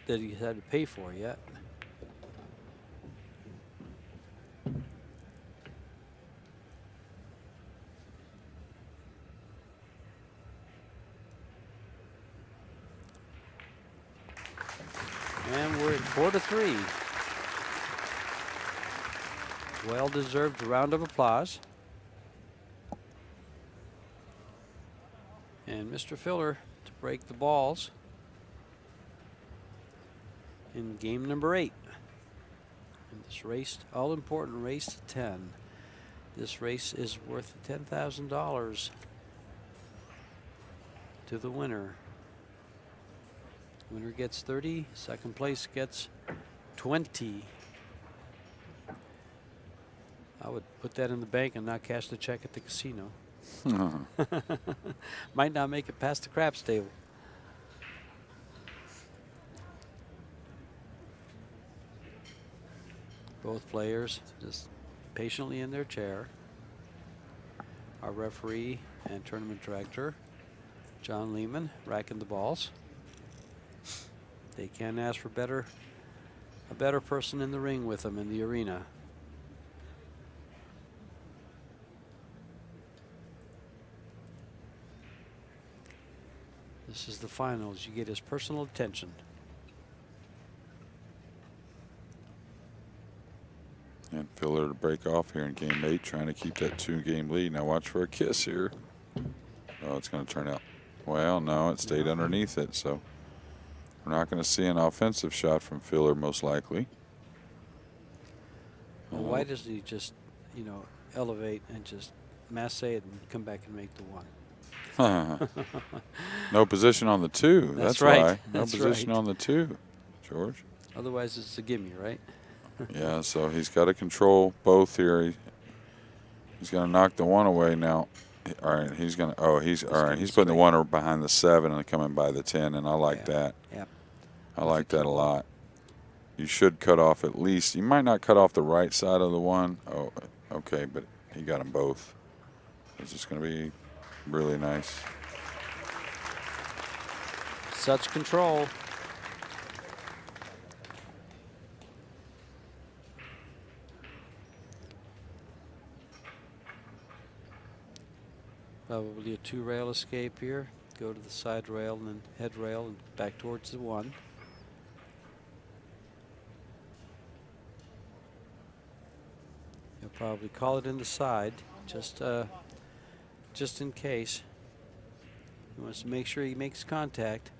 S2: that he's had to pay for yet. And we're at 4-3. Well-deserved round of applause. And Mr. Filler to break the balls in game number 8. And this race, all-important race to 10. This race is worth $10,000 to the winner. Winner gets 30, second place gets 20. I would put that in the bank and not cash the check at the casino. Might not make it past the craps table. Both players just patiently in their chair. Our referee and tournament director, John Lehman, racking the balls. They can't ask for a better person in the ring with them in the arena. This is the finals. You get his personal attention.
S3: And Filler to break off here in game 8, trying to keep that 2-game lead. Now watch for a kiss here. Oh, it's going to turn out. Well, no, it stayed underneath it, so we're not going to see an offensive shot from Filler, most likely.
S2: Well, why doesn't he just, elevate and just masse it and come back and make the 1?
S3: No position on the 2. That's
S2: right.
S3: why. No
S2: That's
S3: position
S2: right.
S3: on the 2, George.
S2: Otherwise, it's a gimme, right?
S3: Yeah, so he's got to control both here. He's going to knock the 1 away now. All right, he's going to. Oh, he's all right. He's putting the 1 behind the 7 and coming by the 10, and I like that.
S2: Yeah.
S3: I like that a lot. You should cut off at least. You might not cut off the right side of the 1. Oh, okay, but he got them both. It's just going to be really nice.
S2: Such control. Probably a 2-rail escape here. Go to the side rail and then head rail and back towards the 1. He'll probably call it in the side, just in case. He wants to make sure he makes contact.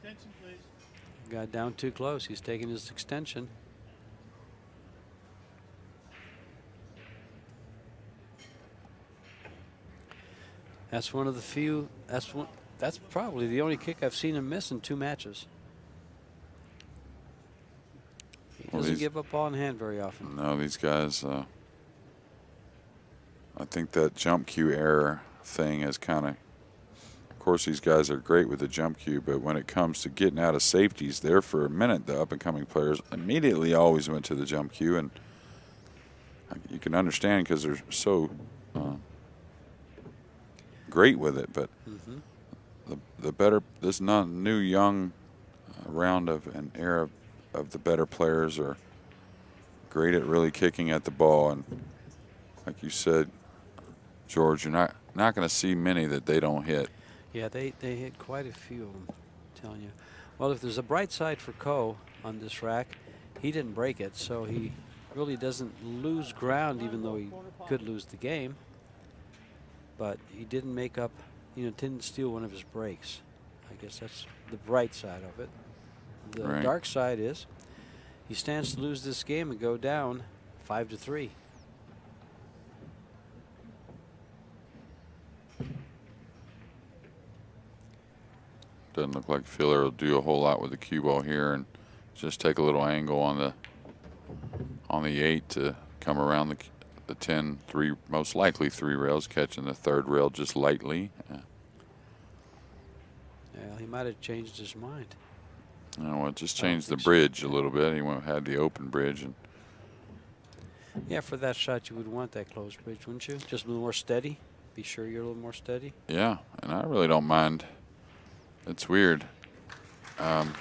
S1: Extension, please.
S2: Got down too close. He's taking his extension. That's one of the few. That's probably the only kick I've seen him miss in 2 matches. He doesn't give up ball in hand very often.
S3: No, these guys. I think that jump cue error thing is kind of. Of course, these guys are great with the jump cue, but when it comes to getting out of safeties, there for a minute, the up-and-coming players immediately always went to the jump cue, and you can understand because they're so great with it. But the better, this new young round of an era of the better players are great at really kicking at the ball, and like you said, George, you're not going to see many that they don't hit.
S2: Yeah, they hit quite a few of them, I'm telling you. Well, if there's a bright side for Coe on this rack, he didn't break it, so he really doesn't lose ground, even though he could lose the game. But he didn't make up, didn't steal one of his breaks. I guess that's the bright side of it. The dark side is he stands to lose this game and go down 5-3.
S3: Doesn't look like Filler will do a whole lot with the cue ball here, and just take a little angle on the 8 to come around the 10, 3, most likely 3 rails, catching the 3rd rail just lightly.
S2: Yeah, he might have changed his mind.
S3: You know, it just changed the bridge a little bit. He had the open bridge, and
S2: yeah, for that shot you would want that closed bridge, wouldn't you? Just a little more steady. Be sure you're a little more steady.
S3: yeah, and I really don't mind. It's weird. I've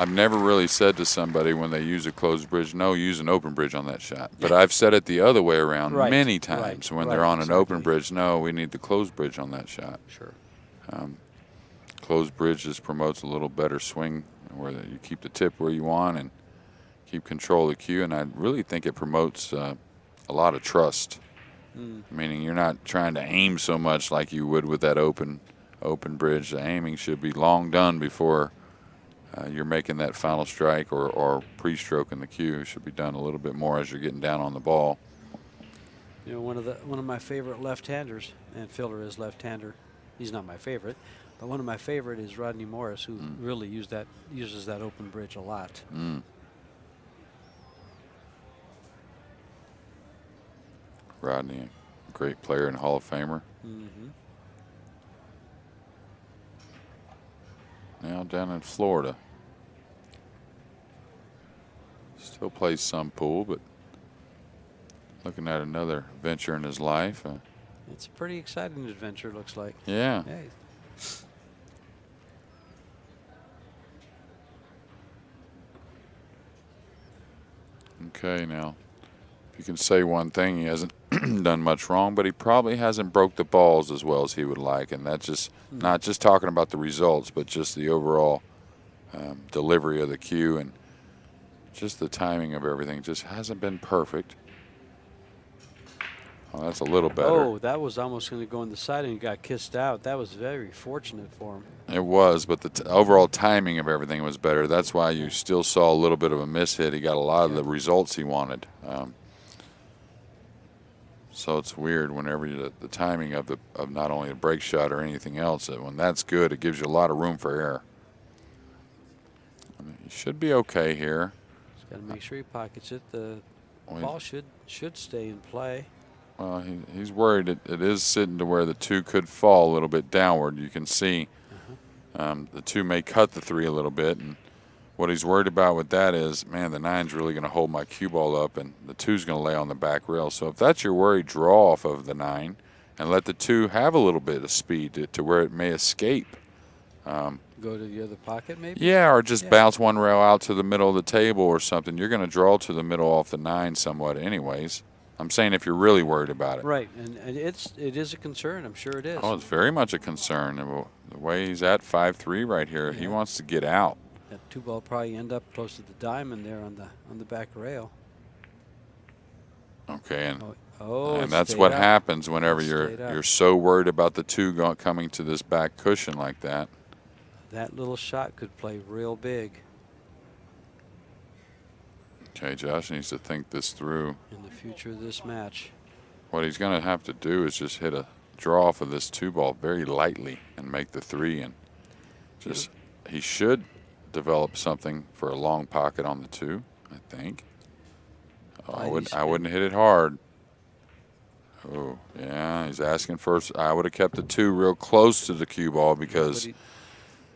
S3: never really said to somebody when they use a closed bridge, no, use an open bridge on that shot. But I've said it the other way around many times when they're on an open bridge. No, we need the closed bridge on that shot.
S2: Sure.
S3: Closed bridge just promotes a little better swing where you keep the tip where you want and keep control of the cue. And I really think it promotes a lot of trust, meaning you're not trying to aim so much like you would with that open bridge. The aiming should be long done before you're making that final strike or pre-stroking the cue. It should be done a little bit more as you're getting down on the ball.
S2: You know, one of my favorite left-handers, and Filler is left-hander. He's not my favorite, but one of my favorite is Rodney Morris, who really uses that open bridge a lot.
S3: Rodney, a great player and Hall of Famer. Now down in Florida. Still plays some pool, but looking at another venture in his life.
S2: It's a pretty exciting adventure, looks like.
S3: Yeah.
S2: Hey.
S3: Okay, now, if you can say one thing, he hasn't done much wrong, but he probably hasn't broke the balls as well as he would like, and that's just not just talking about the results, but just the overall delivery of the cue and just the timing of everything just hasn't been perfect. Oh, that's a little better.
S2: Oh, that was almost going to go on the side and he got kissed out. That was very fortunate for him.
S3: It was, but the overall timing of everything was better. That's why you still saw a little bit of a miss hit. He got a lot of the results he wanted. So it's weird whenever the timing of not only a break shot or anything else, when that's good, it gives you a lot of room for error. I mean, he should be okay here.
S2: Just got to make sure he pockets it. The ball should stay in play.
S3: Well, he's worried it is sitting to where the 2 could fall a little bit downward. You can see the 2 may cut the 3 a little bit, and what he's worried about with that is, man, the 9's really going to hold my cue ball up, and the 2's going to lay on the back rail. So if that's your worry, draw off of the 9 and let the 2 have a little bit of speed to where it may escape.
S2: Go to the other pocket, maybe?
S3: Yeah, or just bounce one rail out to the middle of the table or something. You're going to draw to the middle off the 9 somewhat anyways. I'm saying if you're really worried about it.
S2: Right, and it is a concern. I'm sure it is.
S3: Oh, it's very much a concern. The way he's at 5-3 right here, he wants to get out.
S2: That 2 ball probably end up close to the diamond there on the back rail.
S3: Okay, and
S2: and
S3: that's what happens whenever you're so worried about the 2 coming to this back cushion like that.
S2: That little shot could play real big.
S3: Okay, Josh needs to think this through.
S2: In the future of this match.
S3: What he's going to have to do is just hit a draw off of this 2 ball very lightly and make the 3, and just he should develop something for a long pocket on the 2, I think. Oh, I wouldn't hit it hard. Oh, yeah, he's asking first. I would have kept the 2 real close to the cue ball because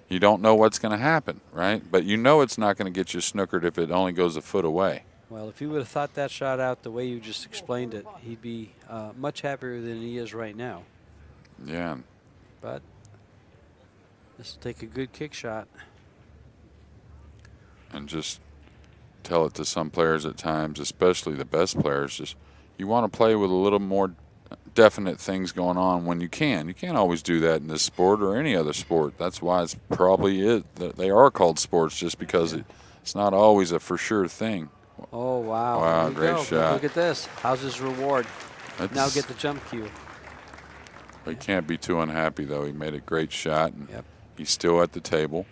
S3: you don't know what's going to happen, right? But you know it's not going to get you snookered if it only goes a foot away.
S2: Well, if he would have thought that shot out the way you just explained it, he'd be much happier than he is right now.
S3: Yeah.
S2: But this will take a good kick shot.
S3: And just tell it to some players at times, especially the best players, just you want to play with a little more definite things going on when you can. You can't always do that in this sport or any other sport. That's why it's probably they are called sports, just because it's not always a for sure thing.
S2: Oh, wow.
S3: Wow, great shot.
S2: Look at this. How's his reward? Now get the jump cue.
S3: He can't be too unhappy, though. He made a great shot, and he's still at the table.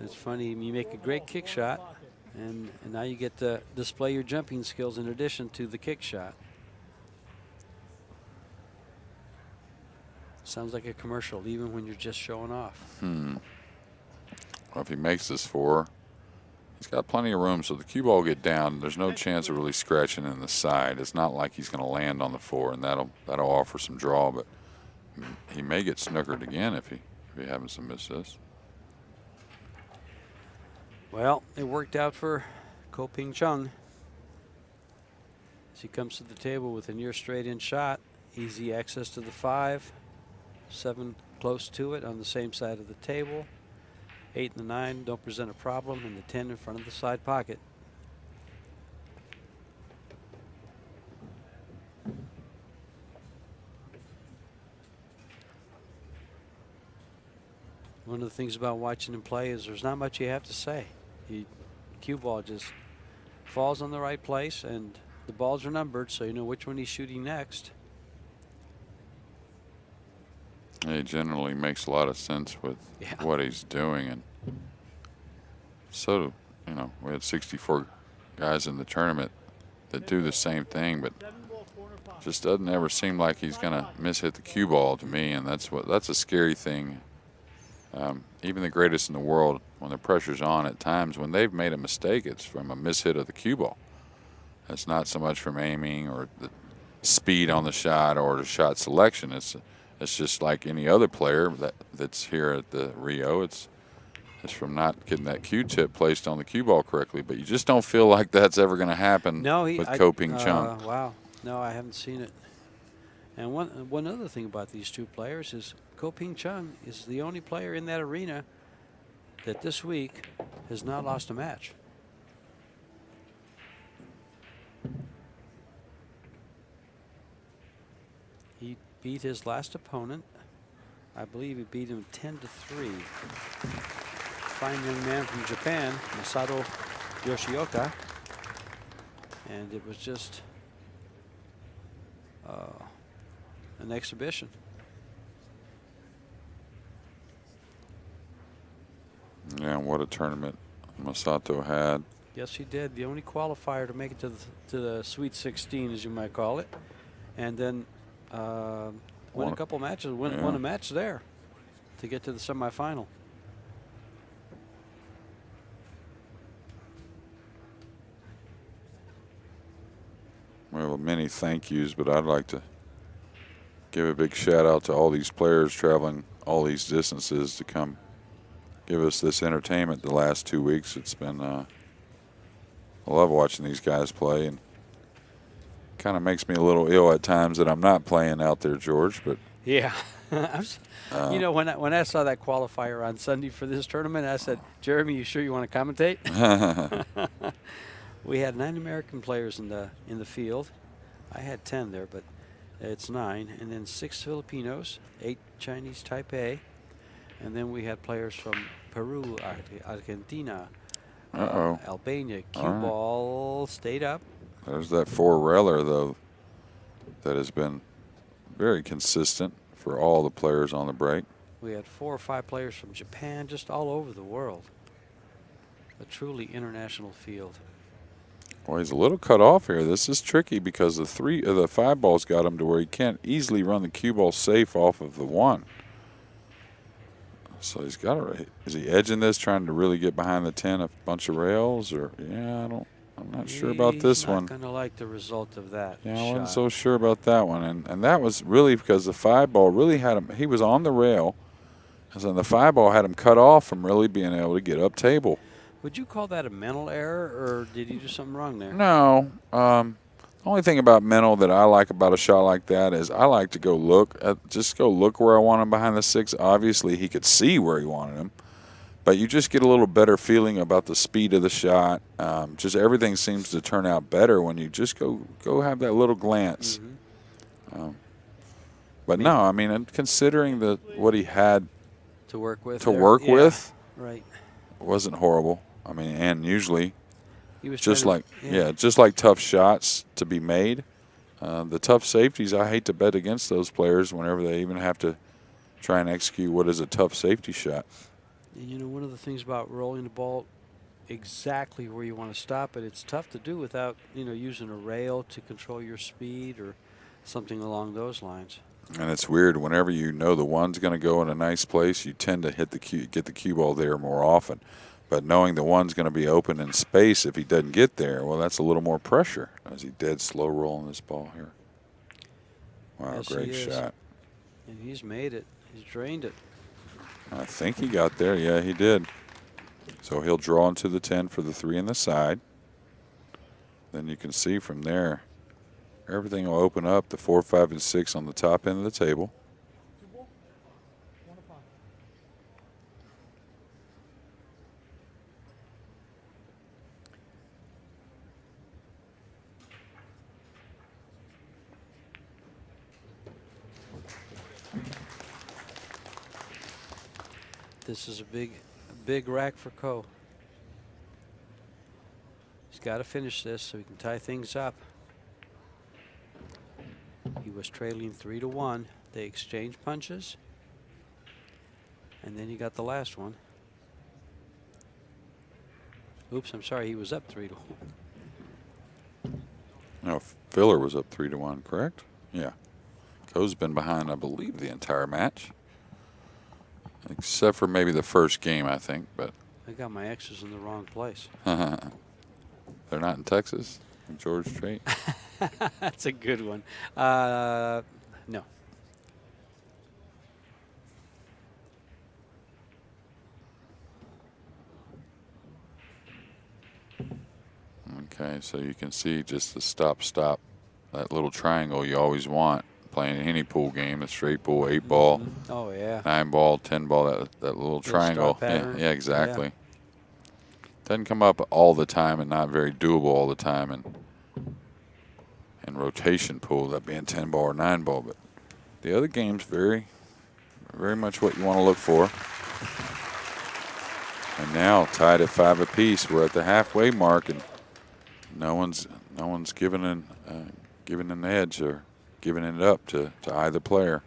S2: It's funny. You make a great kick shot, and now you get to display your jumping skills in addition to the kick shot. Sounds like a commercial, even when you're just showing off.
S3: Well, if he makes this 4, he's got plenty of room, so the cue ball will get down. There's no chance of really scratching in the side. It's not like he's going to land on the 4, and that'll offer some draw, but he may get snookered again if he happens to miss this.
S2: Well, it worked out for Ping-Chung. As he comes to the table with a near straight-in shot, easy access to the 5, 7 close to it on the same side of the table. 8 and the 9 don't present a problem, and the 10 in front of the side pocket. One of the things about watching him play is there's not much you have to say. Cue ball just falls on the right place, and the balls are numbered, so you know which one he's shooting next.
S3: He generally makes a lot of sense with what he's doing, and so we had 64 guys in the tournament that do the same thing, but just doesn't ever seem like he's gonna miss-hit the cue ball to me, and that's a scary thing. Even the greatest in the world, when the pressure's on, at times when they've made a mistake, it's from a miss-hit of the cue ball. It's not so much from aiming or the speed on the shot or the shot selection. It's just like any other player that's here at the Rio. It's from not getting that Q-tip placed on the cue ball correctly. But you just don't feel like that's ever going to happen with Ping-Chung.
S2: Wow. No, I haven't seen it. And one other thing about these two players is Ping-Chung is the only player in that arena that this week has not lost a match. He beat his last opponent. I believe he beat him 10-3. Fine young man from Japan, Masato Yoshioka. And it was just an exhibition.
S3: Yeah, what a tournament Masato had.
S2: Yes, he did. The only qualifier to make it to the Sweet 16, as you might call it. And then win a couple matches, won a match there to get to the semifinal.
S3: Well, many thank yous, but I'd like to give a big shout out to all these players traveling all these distances to come give us this entertainment the last 2 weeks. It's been, I love watching these guys play, and kind of makes me a little ill at times that I'm not playing out there, George. But
S2: yeah, when I saw that qualifier on Sunday for this tournament, I said, Jeremy, you sure you want to commentate? We had 9 American players in the field. I had 10 there, but it's 9, and then 6 Filipinos, 8 Chinese Taipei, and then we had players from Peru, Argentina, Albania. Cue ball stayed up.
S3: There's that 4-railer, though, that has been very consistent for all the players on the break.
S2: We had 4 or 5 players from Japan, just all over the world. A truly international field.
S3: Well, he's a little cut off here. This is tricky because the 5 balls got him to where he can't easily run the cue ball safe off of the 1. So he's got to. Is he edging this, trying to really get behind the 10, a bunch of rails, or I'm not sure about this one.
S2: He's not going to like the result of that.
S3: Yeah,
S2: shot.
S3: I wasn't so sure about that one, and that was really because the 5 ball really had him. He was on the rail, and then the 5 ball had him cut off from really being able to get up table.
S2: Would you call that a mental error, or did he do something wrong there?
S3: No. The only thing about mental that I like about a shot like that is I like to go look where I want him behind the 6. Obviously, he could see where he wanted him, but you just get a little better feeling about the speed of the shot. Just everything seems to turn out better when you just go have that little glance. Mm-hmm. No, I mean, considering what he had
S2: to work with,
S3: right, it wasn't horrible. I mean, and usually.
S2: He was
S3: just like tough shots to be made. The tough safeties, I hate to bet against those players whenever they even have to try and execute what is a tough safety shot.
S2: And one of the things about rolling the ball exactly where you want to stop it, it's tough to do without using a rail to control your speed or something along those lines.
S3: And it's weird. Whenever you know the one's going to go in a nice place, you tend to get the cue ball there more often. But knowing the one's going to be open in space if he doesn't get there, well, that's a little more pressure. As he dead slow rolling this ball here. Wow,
S2: Yes,
S3: great
S2: he is.
S3: shot.
S2: And he's made it. He's drained it.
S3: I think he got there. Yeah, he did. So he'll draw into the 10 for the 3 in the side. Then you can see from there, everything will open up. The 4, 5, and 6 on the top end of the table.
S2: This is a big rack for Coe. He's got to finish this so he can tie things up. He was trailing 3-1. They exchanged punches. And then he got the last one. Oops, I'm sorry. He was up 3-1.
S3: No, Filler was up 3-1, correct? Yeah. Coe's been behind, I believe, the entire match. Except for maybe the first game, I think. But
S2: I got my X's in the wrong place.
S3: they're not in Texas, in George Strait.
S2: That's a good one. No.
S3: Okay, so you can see just the stop, that little triangle you always want. Playing any pool game, a straight pool, 8 ball,
S2: Oh, yeah.
S3: 9 ball, 10 ball, that little triangle.
S2: star pattern.
S3: Yeah, exactly. Yeah. Doesn't come up all the time and not very doable all the time in rotation pool, that being 10 ball or 9 ball. But the other game's very much what you want to look for. And now tied at 5 apiece. We're at the halfway mark, and no one's giving an edge or giving it up to either player.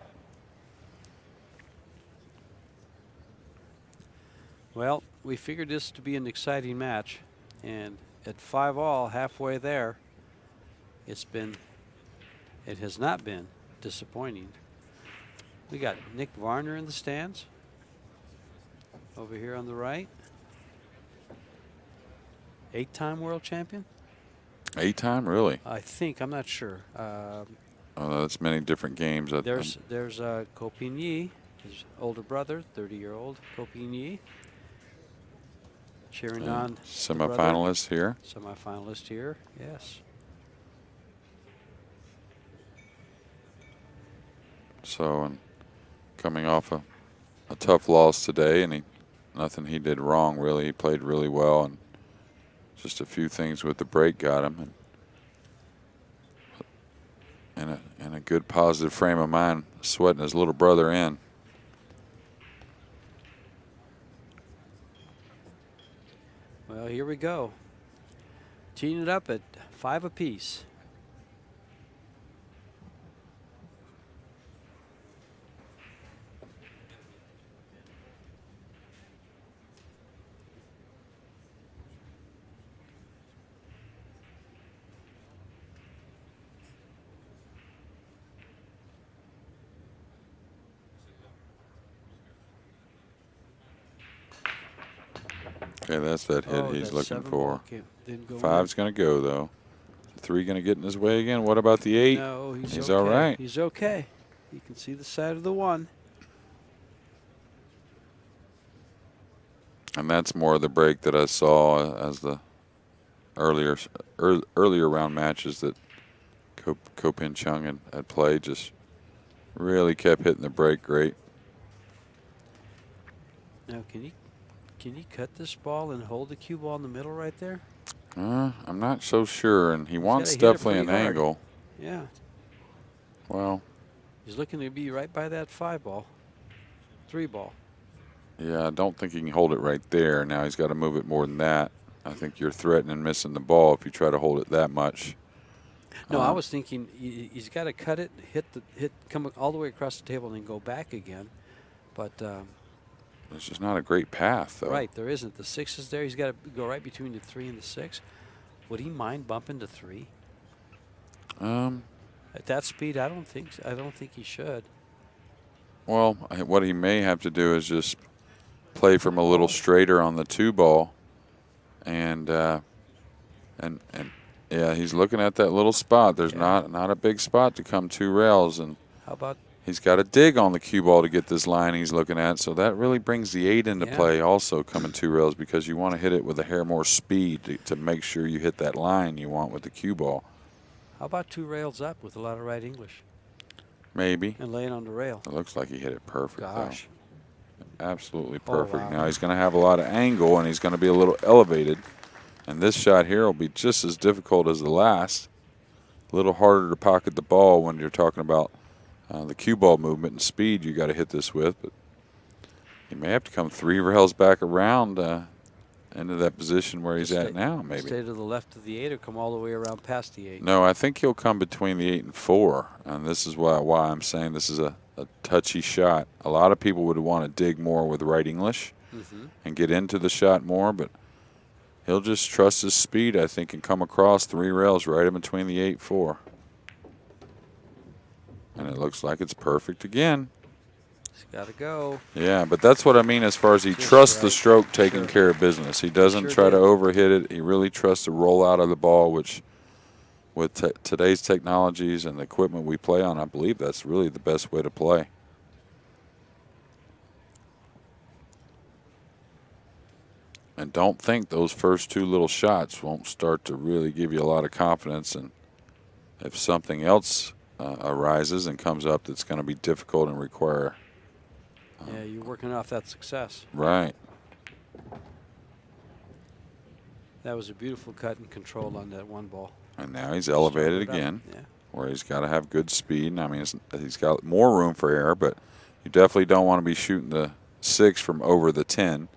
S2: Well, we figured this to be an exciting match, and at 5-all, halfway there, it has not been disappointing. We got Nick Varner in the stands over here on the right. 8-time world champion.
S3: 8-time, really?
S2: I think. I'm not sure.
S3: Oh, that's many different games.
S2: There's Copigny, his older brother, 30-year-old Copigny, cheering on.
S3: Semifinalist here.
S2: Semifinalist here, yes.
S3: So, and coming off a tough loss today, and nothing he did wrong really. He played really well, and just a few things with the break got him. And in a good positive frame of mind, sweating his little brother in.
S2: Well, here we go. Teeing it up at 5 apiece.
S3: Okay, that's that hit he's looking for.
S2: Didn't go
S3: 5's going to go, though. 3 going to get in his way again. What about the 8?
S2: No, he's
S3: all
S2: okay.
S3: right.
S2: He's okay. You can see the side of the 1.
S3: And that's more of the break that I saw as the earlier round matches that Ping-Chung had played. Just really kept hitting the break great.
S2: Now, can he cut this ball and hold the cue ball in the middle right there?
S3: I'm not so sure, and he wants
S2: gotta hit it
S3: definitely an
S2: pretty hard.
S3: angle.
S2: Yeah.
S3: Well,
S2: He's looking to be right by that 5 ball. 3 ball.
S3: yeah, I don't think he can hold it right there. Now he's got to move it more than that. I think you're threatening missing the ball if you try to hold it that much.
S2: No, I was thinking he's got to cut it, come all the way across the table, and then go back again. But
S3: It's just not a great path, though.
S2: right, there isn't. The 6 is there. He's got to go right between the 3 and the 6. Would he mind bumping to 3? At that speed, I don't think he should.
S3: Well, what he may have to do is just play from a little straighter on the 2-ball, and yeah, he's looking at that little spot. There's not a big spot to come 2 rails, and
S2: How about
S3: he's got to dig on the cue ball to get this line he's looking at. So that really brings the 8 into play, also coming 2 rails, because you want to hit it with a hair more speed to make sure you hit that line you want with the cue ball.
S2: how about 2 rails up with a lot of right English?
S3: Maybe.
S2: And laying on the rail.
S3: It looks like he hit it perfect.
S2: Gosh.
S3: Though. Absolutely perfect.
S2: Wow.
S3: Now he's going to have a lot of angle, and he's going to be a little elevated. And this shot here will be just as difficult as the last. A little harder to pocket the ball when you're talking about the cue ball movement and speed you got to hit this with. But he may have to come 3 rails back around into that position where he's at now, maybe.
S2: Stay to the left of the 8 or come all the way around past the 8?
S3: No, I think he'll come between the 8 and 4. And this is why I'm saying this is a touchy shot. A lot of people would want to dig more with right English and get into the shot more, but he'll just trust his speed, I think, and come across 3 rails right in between the 8-4. And it looks like it's perfect again.
S2: He's got to go.
S3: Yeah, but that's what I mean as far as he trusts the stroke taking care of business. He doesn't try to overhit it. He really trusts the roll out of the ball, which with today's technologies and the equipment we play on, I believe that's really the best way to play. And don't think those first 2 little shots won't start to really give you a lot of confidence. And if something else arises and comes up that's going to be difficult and require.
S2: Yeah, you're working off that success.
S3: Right.
S2: That was a beautiful cut and control on that 1 ball.
S3: And now he's elevated again,
S2: Yeah.
S3: where he's got to have good speed. I mean, he's got more room for error, but you definitely don't want to be shooting the 6 from over the 10.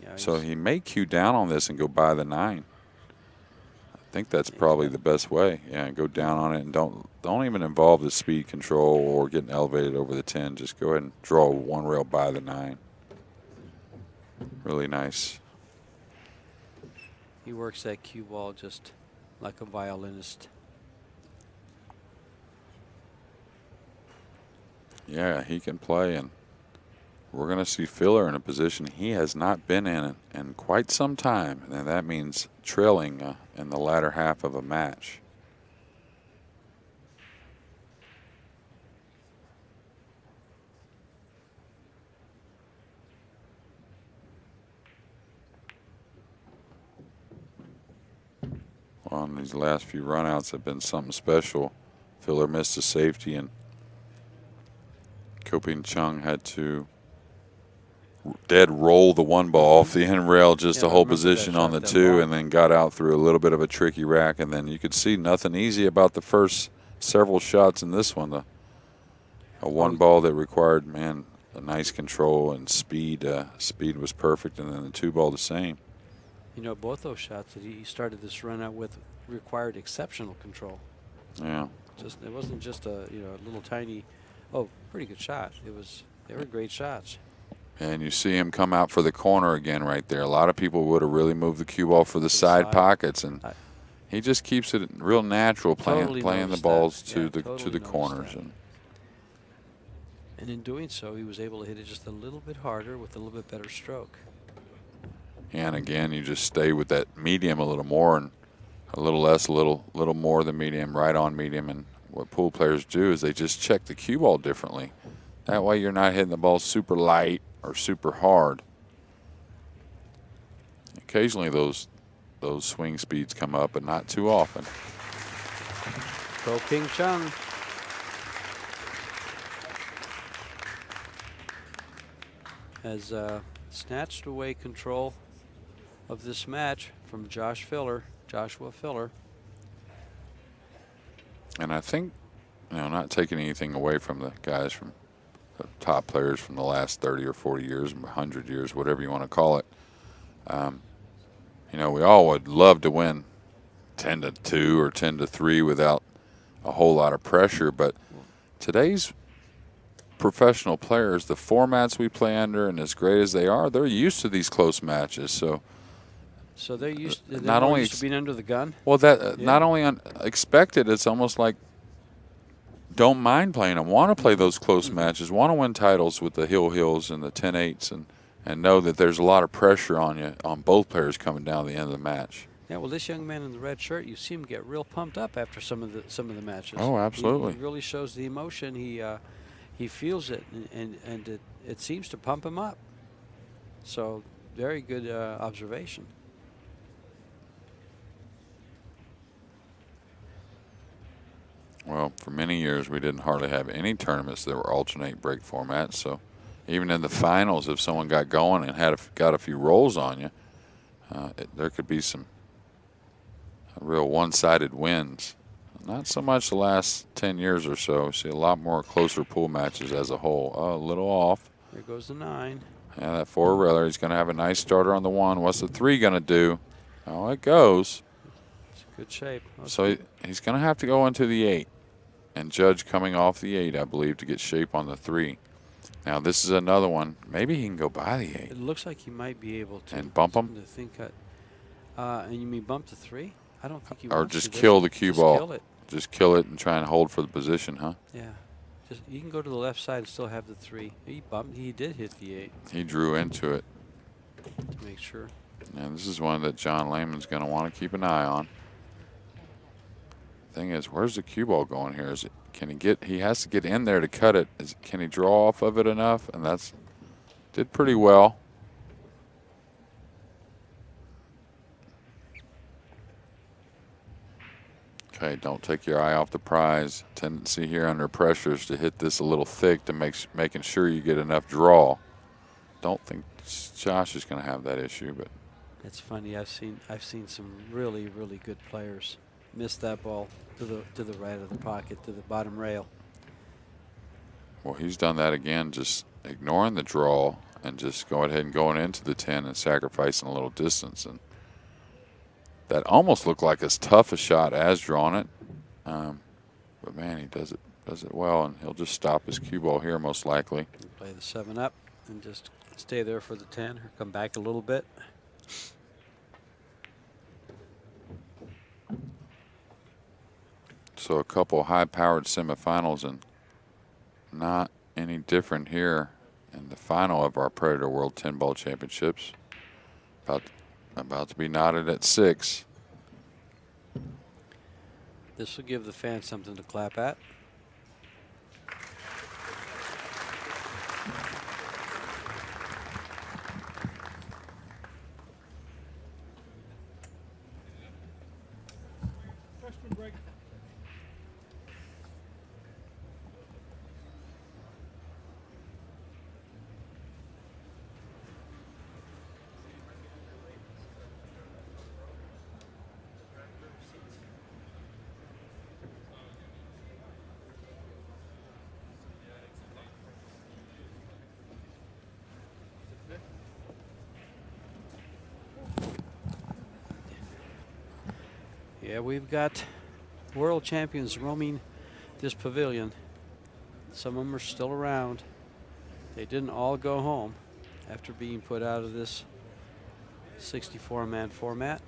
S2: Yeah,
S3: So he may cue down on this and go by the 9. I think that's probably the best way. Yeah, go down on it and don't even involve the speed control or getting elevated over the 10. Just go ahead and draw 1 rail by the 9. Really nice.
S2: He works that cue ball just like a violinist.
S3: Yeah, he can play, and we're going to see Filler in a position he has not been in quite some time, and that means trailing in the latter half of a match. Well, and these last few runouts have been something special. Filler missed a safety, and Ping-Chung had to dead roll the 1 ball off the end rail just to hold position on the 2, and then got out through a little bit of a tricky rack. And then you could see nothing easy about the first several shots in this one. A 1 ball that required, man, a nice control and speed. Speed was perfect, and then the 2 ball the same.
S2: You know, both those shots that he started this run out with required exceptional control.
S3: Yeah.
S2: It wasn't just a little tiny, pretty good shot. They were great shots.
S3: And you see him come out for the corner again right there. A lot of people would have really moved the cue ball for the side pockets, and he just keeps it real natural, playing the balls to the corners.
S2: And in doing so, he was able to hit it just a little bit harder with a little bit better stroke.
S3: And again, you just stay with that medium a little more, and a little less, a little more than medium, right on medium. And what pool players do is they just check the cue ball differently. That way you're not hitting the ball super light or super hard. Occasionally those swing speeds come up, but not too often.
S2: Go Ping-Chung. Has snatched away control of this match from Joshua Filler.
S3: And I think, not taking anything away from the guys from the top players from the last 30 or 40 years, 100 years, whatever you want to call it. We all would love to win 10-2 or 10-3 without a whole lot of pressure, but today's professional players, the formats we play under, and as great as they are, they're used to these close matches. So
S2: they're used to
S3: not only
S2: being under the gun.
S3: Well, that not only unexpected, it's almost like don't mind playing them, want to play those close matches, want to win titles with the Hills and the 10-8s, and know that there's a lot of pressure on you, on both players coming down the end of the match.
S2: Yeah, well, this young man in the red shirt, you see him get real pumped up after some of the matches.
S3: Oh, absolutely.
S2: He really shows the emotion. He feels it, and it seems to pump him up. So, very good observation.
S3: Well, for many years, we didn't hardly have any tournaments that were alternate break formats. So even in the finals, if someone got going and got a few rolls on you, there could be some real one-sided wins. Not so much the last 10 years or so. See a lot more closer pool matches as a whole. Oh, a little off.
S2: There goes the 9.
S3: Yeah, that 4-reeler. He's going to have a nice starter on the 1. What's the 3 going to do? Oh, it goes.
S2: It's good shape.
S3: So he's going to have to go into the 8. And Judge coming off the 8, I believe, to get shape on the 3. Now, this is another one. Maybe he can go by the 8.
S2: It looks like he might be able to.
S3: And bump him?
S2: And you mean bump the 3? I don't think he
S3: or
S2: wants
S3: just
S2: to.
S3: kill the cue ball.
S2: Kill it.
S3: Just kill it and try and hold for the position, huh?
S2: Yeah. You can go to the left side and still have the 3. He bumped. He did hit the 8.
S3: He drew into it.
S2: To make sure.
S3: And this is one that John Lehman's going to want to keep an eye on. Thing is, where's the cue ball going here? He has to get in there to cut it. Can he draw off of it enough? And did pretty well. Okay, don't take your eye off the prize. Tendency here under pressure is to hit this a little thick to making sure you get enough draw. Don't think Josh is going to have that issue, but
S2: it's funny. I've seen some really, really good players miss that ball to the right of the pocket, to the bottom rail.
S3: Well, he's done that again, just ignoring the draw and just going ahead and going into the 10 and sacrificing a little distance. And that almost looked like as tough a shot as drawing it. But man, he does it well, and he'll just stop his cue ball here most likely.
S2: Play the 7 up and just stay there for the 10 or come back a little bit.
S3: So a couple high-powered semifinals, and not any different here in the final of our Predator World 10 Ball Championships. About to be knotted at 6.
S2: This will give the fans something to clap at.
S1: Break.
S2: Yeah, we've got world champions roaming this pavilion. Some of them are still around. They didn't all go home after being put out of this 64-man format.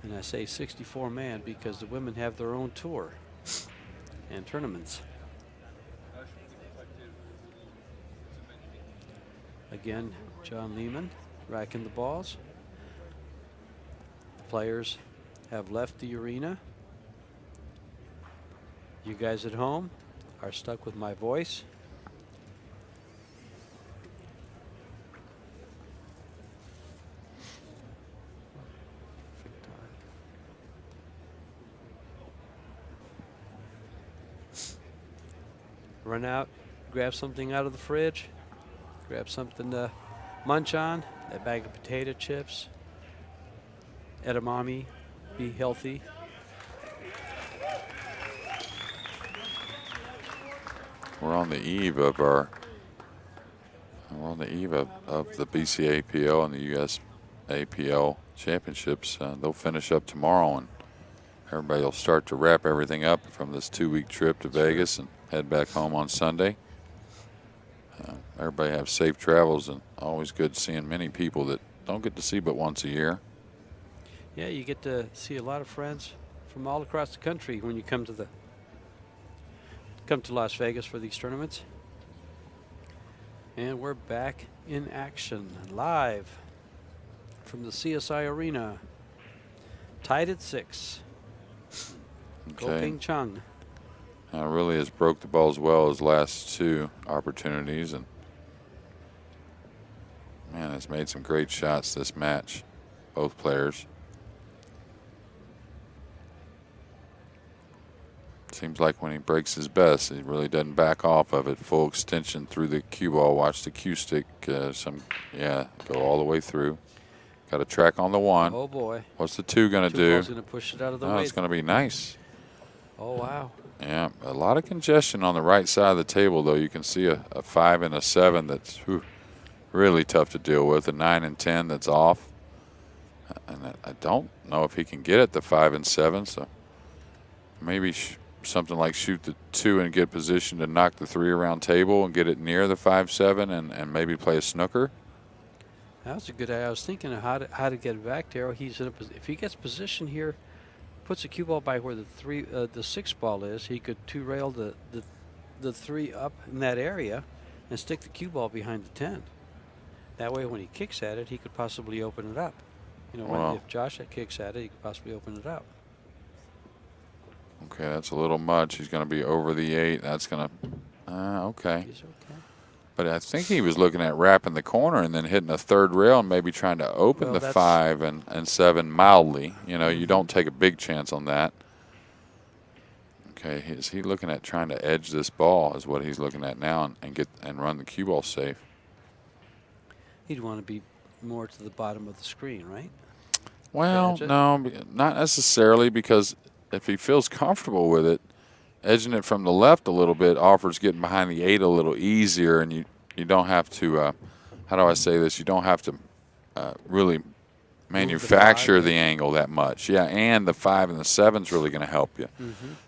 S2: And I say 64-man because the women have their own tour and tournaments. Again, John Lehman racking the balls. The players have left the arena. You guys at home are stuck with my voice. Run out, grab something out of the fridge, grab something to munch on, that bag of potato chips, edamame, be healthy.
S3: We're on the eve of the BCAPL and the USAPL championships. They'll finish up tomorrow, and everybody will start to wrap everything up from this 2-week trip to Vegas and head back home on Sunday. Everybody have safe travels, and always good seeing many people that don't get to see but once a year.
S2: Yeah, you get to see a lot of friends from all across the country when you come to Las Vegas for these tournaments. And we're back in action live from the CSI Arena. Tied at 6. Go
S3: Okay.
S2: Ping-Chung.
S3: Really has broke the ball as well as last 2 opportunities, and man, has made some great shots this match, both players. Seems like when he breaks his best, he really doesn't back off of it. Full extension through the cue ball. Watch the cue stick. Go all the way through. Got a track on the 1.
S2: Oh boy.
S3: What's the 2 going to do?
S2: Ball's going to push it out of the way.
S3: It's going to be nice.
S2: Oh wow.
S3: Yeah, a lot of congestion on the right side of the table, though. You can see a 5 and a 7 that's really tough to deal with. A 9 and 10 that's off. And I don't know if he can get at the 5 and 7, so maybe something like shoot the 2 and get position to knock the 3 around table and get it near the 5-7 and maybe play a snooker.
S2: That was a good idea. I was thinking of how to get it back there. He's in if he gets position here, puts the cue ball by where the 6 ball is, he could 2-rail the 3 up in that area and stick the cue ball behind the 10. That way, when he kicks at it, he could possibly open it up. You know, if Josh kicks at it, he could possibly open it up.
S3: Okay, that's a little much. He's going to be over the 8. That's going to, okay.
S2: He's okay.
S3: But I think he was looking at wrapping the corner and then hitting a 3rd rail and maybe trying to open the 5 and 7 mildly. You know, you don't take a big chance on that. Okay, is he looking at trying to edge this ball is what he's looking at now and run the cue ball safe.
S2: He'd want to be more to the bottom of the screen, right?
S3: Well, no, not necessarily, because if he feels comfortable with it, edging it from the left a little bit offers getting behind the 8 a little easier, and you don't have to, how do I say this, you don't have to really manufacture the angle that much. Yeah, and the 5 and the 7's really going to help you.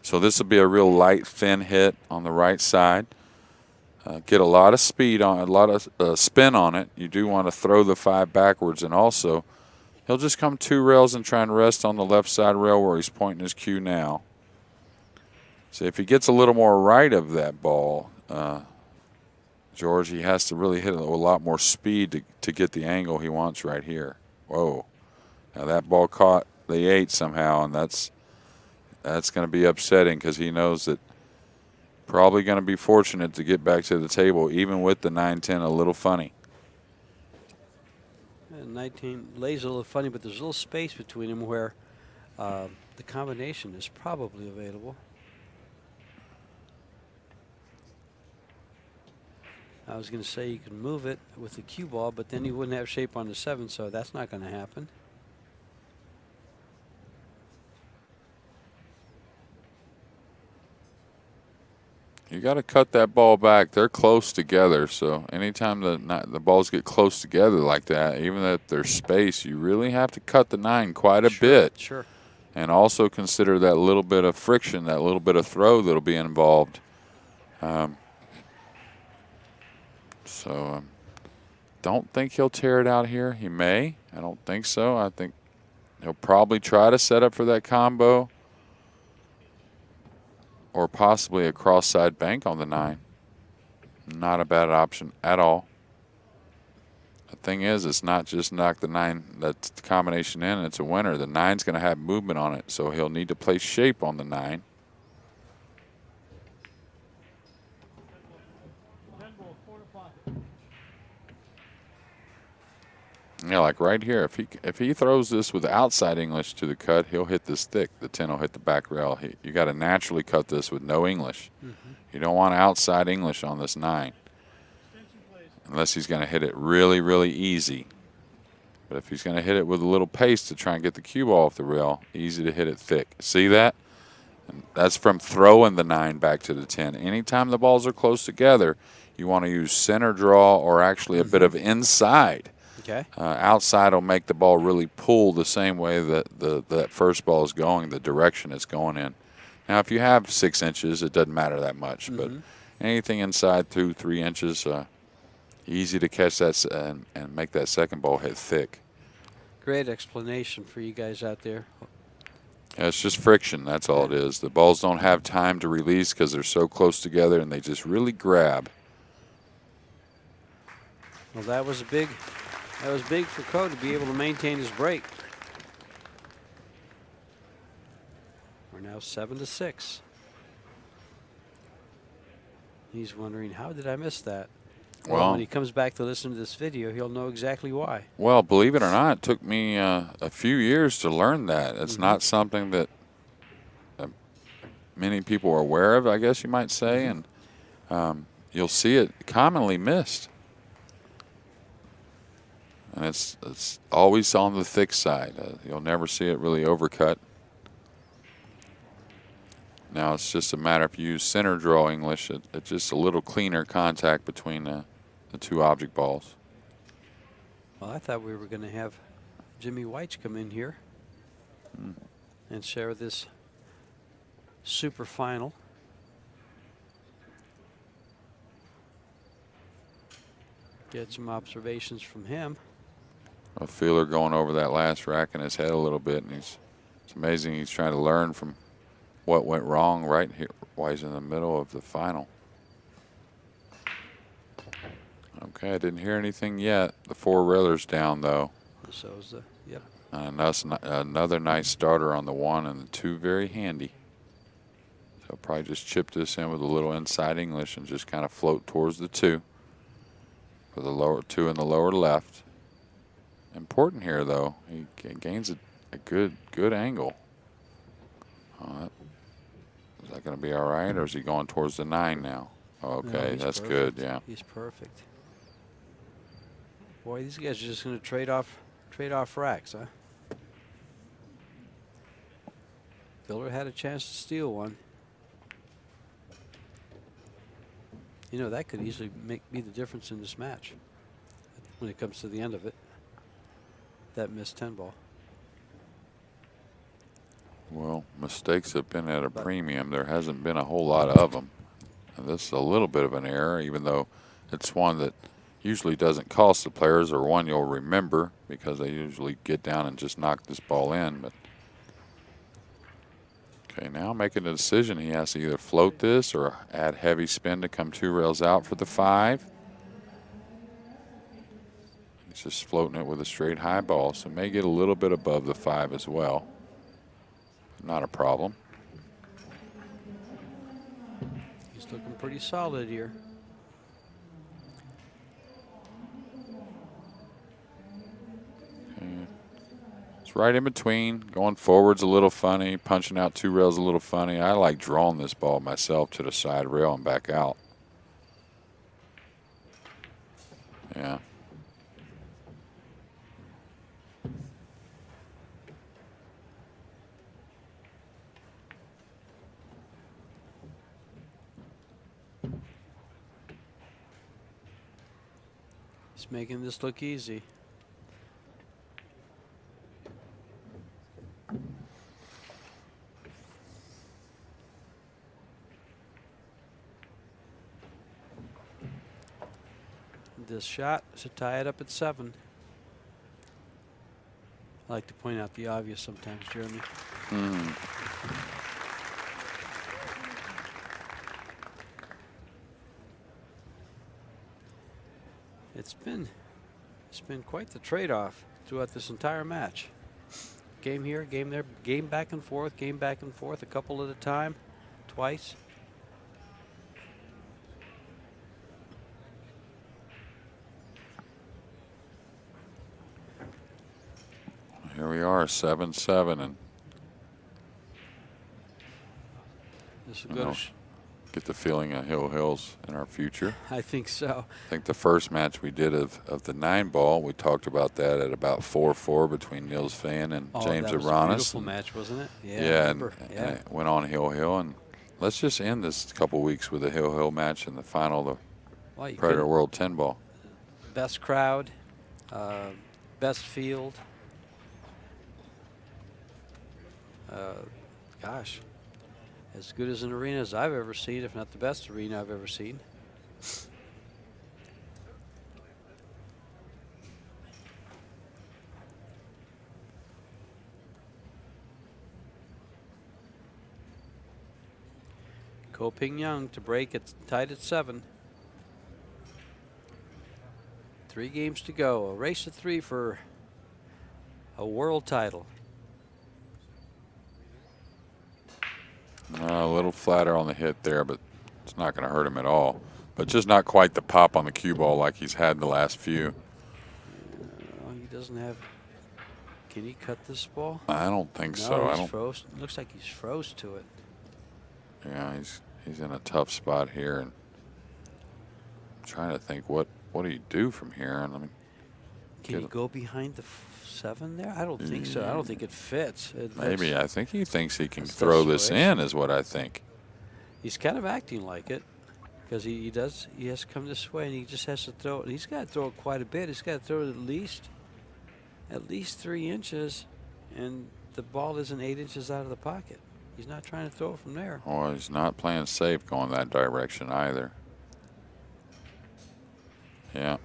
S3: So this will be a real light, thin hit on the right side. Get a lot of speed on it, a lot of spin on it. You do want to throw the 5 backwards, and also he'll just come 2 rails and try and rest on the left side rail where he's pointing his cue now. So if he gets a little more right of that ball, George, he has to really hit it with a lot more speed to get the angle he wants right here. Whoa. Now that ball caught the 8 somehow, and that's going to be upsetting because he knows that probably going to be fortunate to get back to the table, even with the 9-10 a little funny.
S2: 19 lays a little funny, but there's a little space between them where the combination is probably available. I was going to say you can move it with the cue ball, but then you wouldn't have shape on the 7, so that's not going to happen.
S3: You got to cut that ball back. They're close together, so anytime the balls get close together like that, even if there's space, you really have to cut the 9 quite a bit.
S2: Sure.
S3: And also consider that little bit of friction, that little bit of throw that'll be involved. Don't think he'll tear it out here. He may. I don't think so. I think he'll probably try to set up for that combo, or possibly a cross-side bank on the 9. Not a bad option at all. The thing is, it's not just knock the 9, that's the combination in, it's a winner. The 9's going to have movement on it, so he'll need to play shape on the 9. Yeah, like right here, if he throws this with outside English to the cut, he'll hit this thick. The 10 will hit the back rail. You got to naturally cut this with no English. You don't want outside English on this 9, unless he's going to hit it really, really easy. But if he's going to hit it with a little pace to try and get the cue ball off the rail, easy to hit it thick. See that? And that's from throwing the 9 back to the 10. Anytime the balls are close together, you want to use center draw or actually a bit of inside.
S2: Okay.
S3: Outside will make the ball really pull the same way that that first ball is going, the direction it's going in. Now, if you have 6 inches, it doesn't matter that much. But anything inside 2-3 inches, easy to catch that and make that second ball hit thick.
S2: Great explanation for you guys out there.
S3: Yeah, it's just friction. That's all it is. The balls don't have time to release because they're so close together, and they just really grab.
S2: Well, that was big for Coe to be able to maintain his break. We're now 7-6. He's wondering, how did I miss that? Well, when he comes back to listen to this video, he'll know exactly why.
S3: Well, believe it or not, it took me a few years to learn that. It's not something that many people are aware of, I guess you might say, and you'll see it commonly missed. And it's always on the thick side. You'll never see it really overcut. Now it's just a matter if you use center draw English, it's just a little cleaner contact between the two object balls.
S2: Well, I thought we were going to have Jimmy White come in here and share this super final. Get some observations from him.
S3: A feeler going over that last rack in his head a little bit, and it's amazing he's trying to learn from what went wrong right here while he's in the middle of the final. Okay, I didn't hear anything yet. The 4 railers down though.
S2: So is the yep.
S3: Another nice starter on the 1 and the 2 very handy. So probably just chip this in with a little inside English and just kind of float towards the 2 for the lower 2 in the lower left. Important here though, he gains a good angle. Is that going to be all right, or is he going towards the 9 now? Okay,
S2: no,
S3: that's
S2: perfect.
S3: good. Yeah,
S2: he's perfect. Boy, these guys are just going to trade off racks, huh? Filler had a chance to steal one. You know, that could easily be the difference in this match when it comes to the end of it. That missed 10 ball.
S3: well, mistakes have been at a premium. There hasn't been a whole lot of them. And this is a little bit of an error, even though it's one that usually doesn't cost the players, or one you'll remember because they usually get down and just knock this ball in. But okay, now making a decision, he has to either float this or add heavy spin to come 2 rails out for the 5. He's just floating it with a straight high ball, so may get a little bit above the 5 as well. Not a problem.
S2: He's looking pretty solid here.
S3: It's right in between. Going forward's a little funny. Punching out 2 rails a little funny. I like drawing this ball myself to the side rail and back out. Yeah.
S2: He's making this look easy. This shot should tie it up at 7. I like to point out the obvious sometimes, Jeremy. It's been quite the trade-off throughout this entire match. Game here, game there, game back and forth, a couple at a time, twice.
S3: Here we are, 7-7, and
S2: this will go to
S3: get the feeling of hills in our future.
S2: I think so.
S3: I think the first match we did of the 9 ball, we talked about that at about 4-4 between Nils Fan and James
S2: that was
S3: Aranis.
S2: a beautiful match, wasn't it?
S3: Yeah, and it went on hill, and let's just end this couple weeks with a hill match in the final of the Predator World 10 ball.
S2: Best crowd, best field. Gosh, as good as an arena as I've ever seen, if not the best arena I've ever seen. Ping-Chung to break. It's tied at 7. 3 games to go. A race of 3 for a world title.
S3: A little flatter on the hit there, but it's not going to hurt him at all. But just not quite the pop on the cue ball like he's had the last few.
S2: He doesn't have. Can he cut this ball?
S3: I don't think
S2: No,
S3: so.
S2: he's froze. Looks like he's froze to it.
S3: Yeah, he's in a tough spot here, and I'm trying to think what do you do from here? And I mean,
S2: can he go behind the 7 there? I don't think so. I don't think it fits.
S3: Maybe I think he thinks he can throw this in, is what I think.
S2: He's kind of acting like it, because he does. He has to come this way, and he just has to throw it. He's got to throw it quite a bit. He's got to throw it at least 3 inches, and the ball isn't 8 inches out of the pocket. He's not trying to throw it from there.
S3: Oh, he's not playing safe going that direction either. Yeah.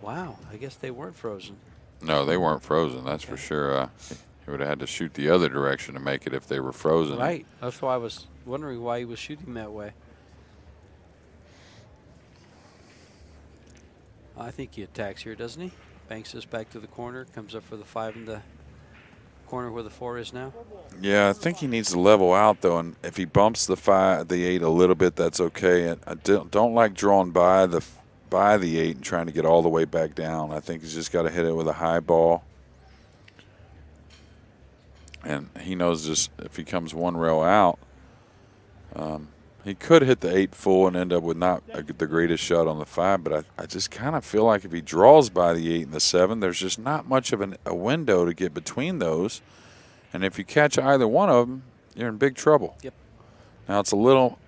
S2: Wow, I guess they weren't frozen.
S3: No, they weren't frozen, that's for sure. He would have had to shoot the other direction to make it if they were frozen.
S2: Right. That's why I was wondering why he was shooting that way. I think he attacks here, doesn't he? Banks this back to the corner, comes up for the 5 in the corner where the 4 is now.
S3: Yeah, I think he needs to level out though, and if he bumps the 8 a little bit, that's okay. And I don't like drawing by the 8 and trying to get all the way back down. I think he's just got to hit it with a high ball. And he knows just if he comes 1 rail out, he could hit the 8 full and end up with not the greatest shot on the 5, but I just kind of feel like if he draws by the 8 and the 7, there's just not much of a window to get between those. And if you catch either one of them, you're in big trouble.
S2: Yep.
S3: Now, it's a little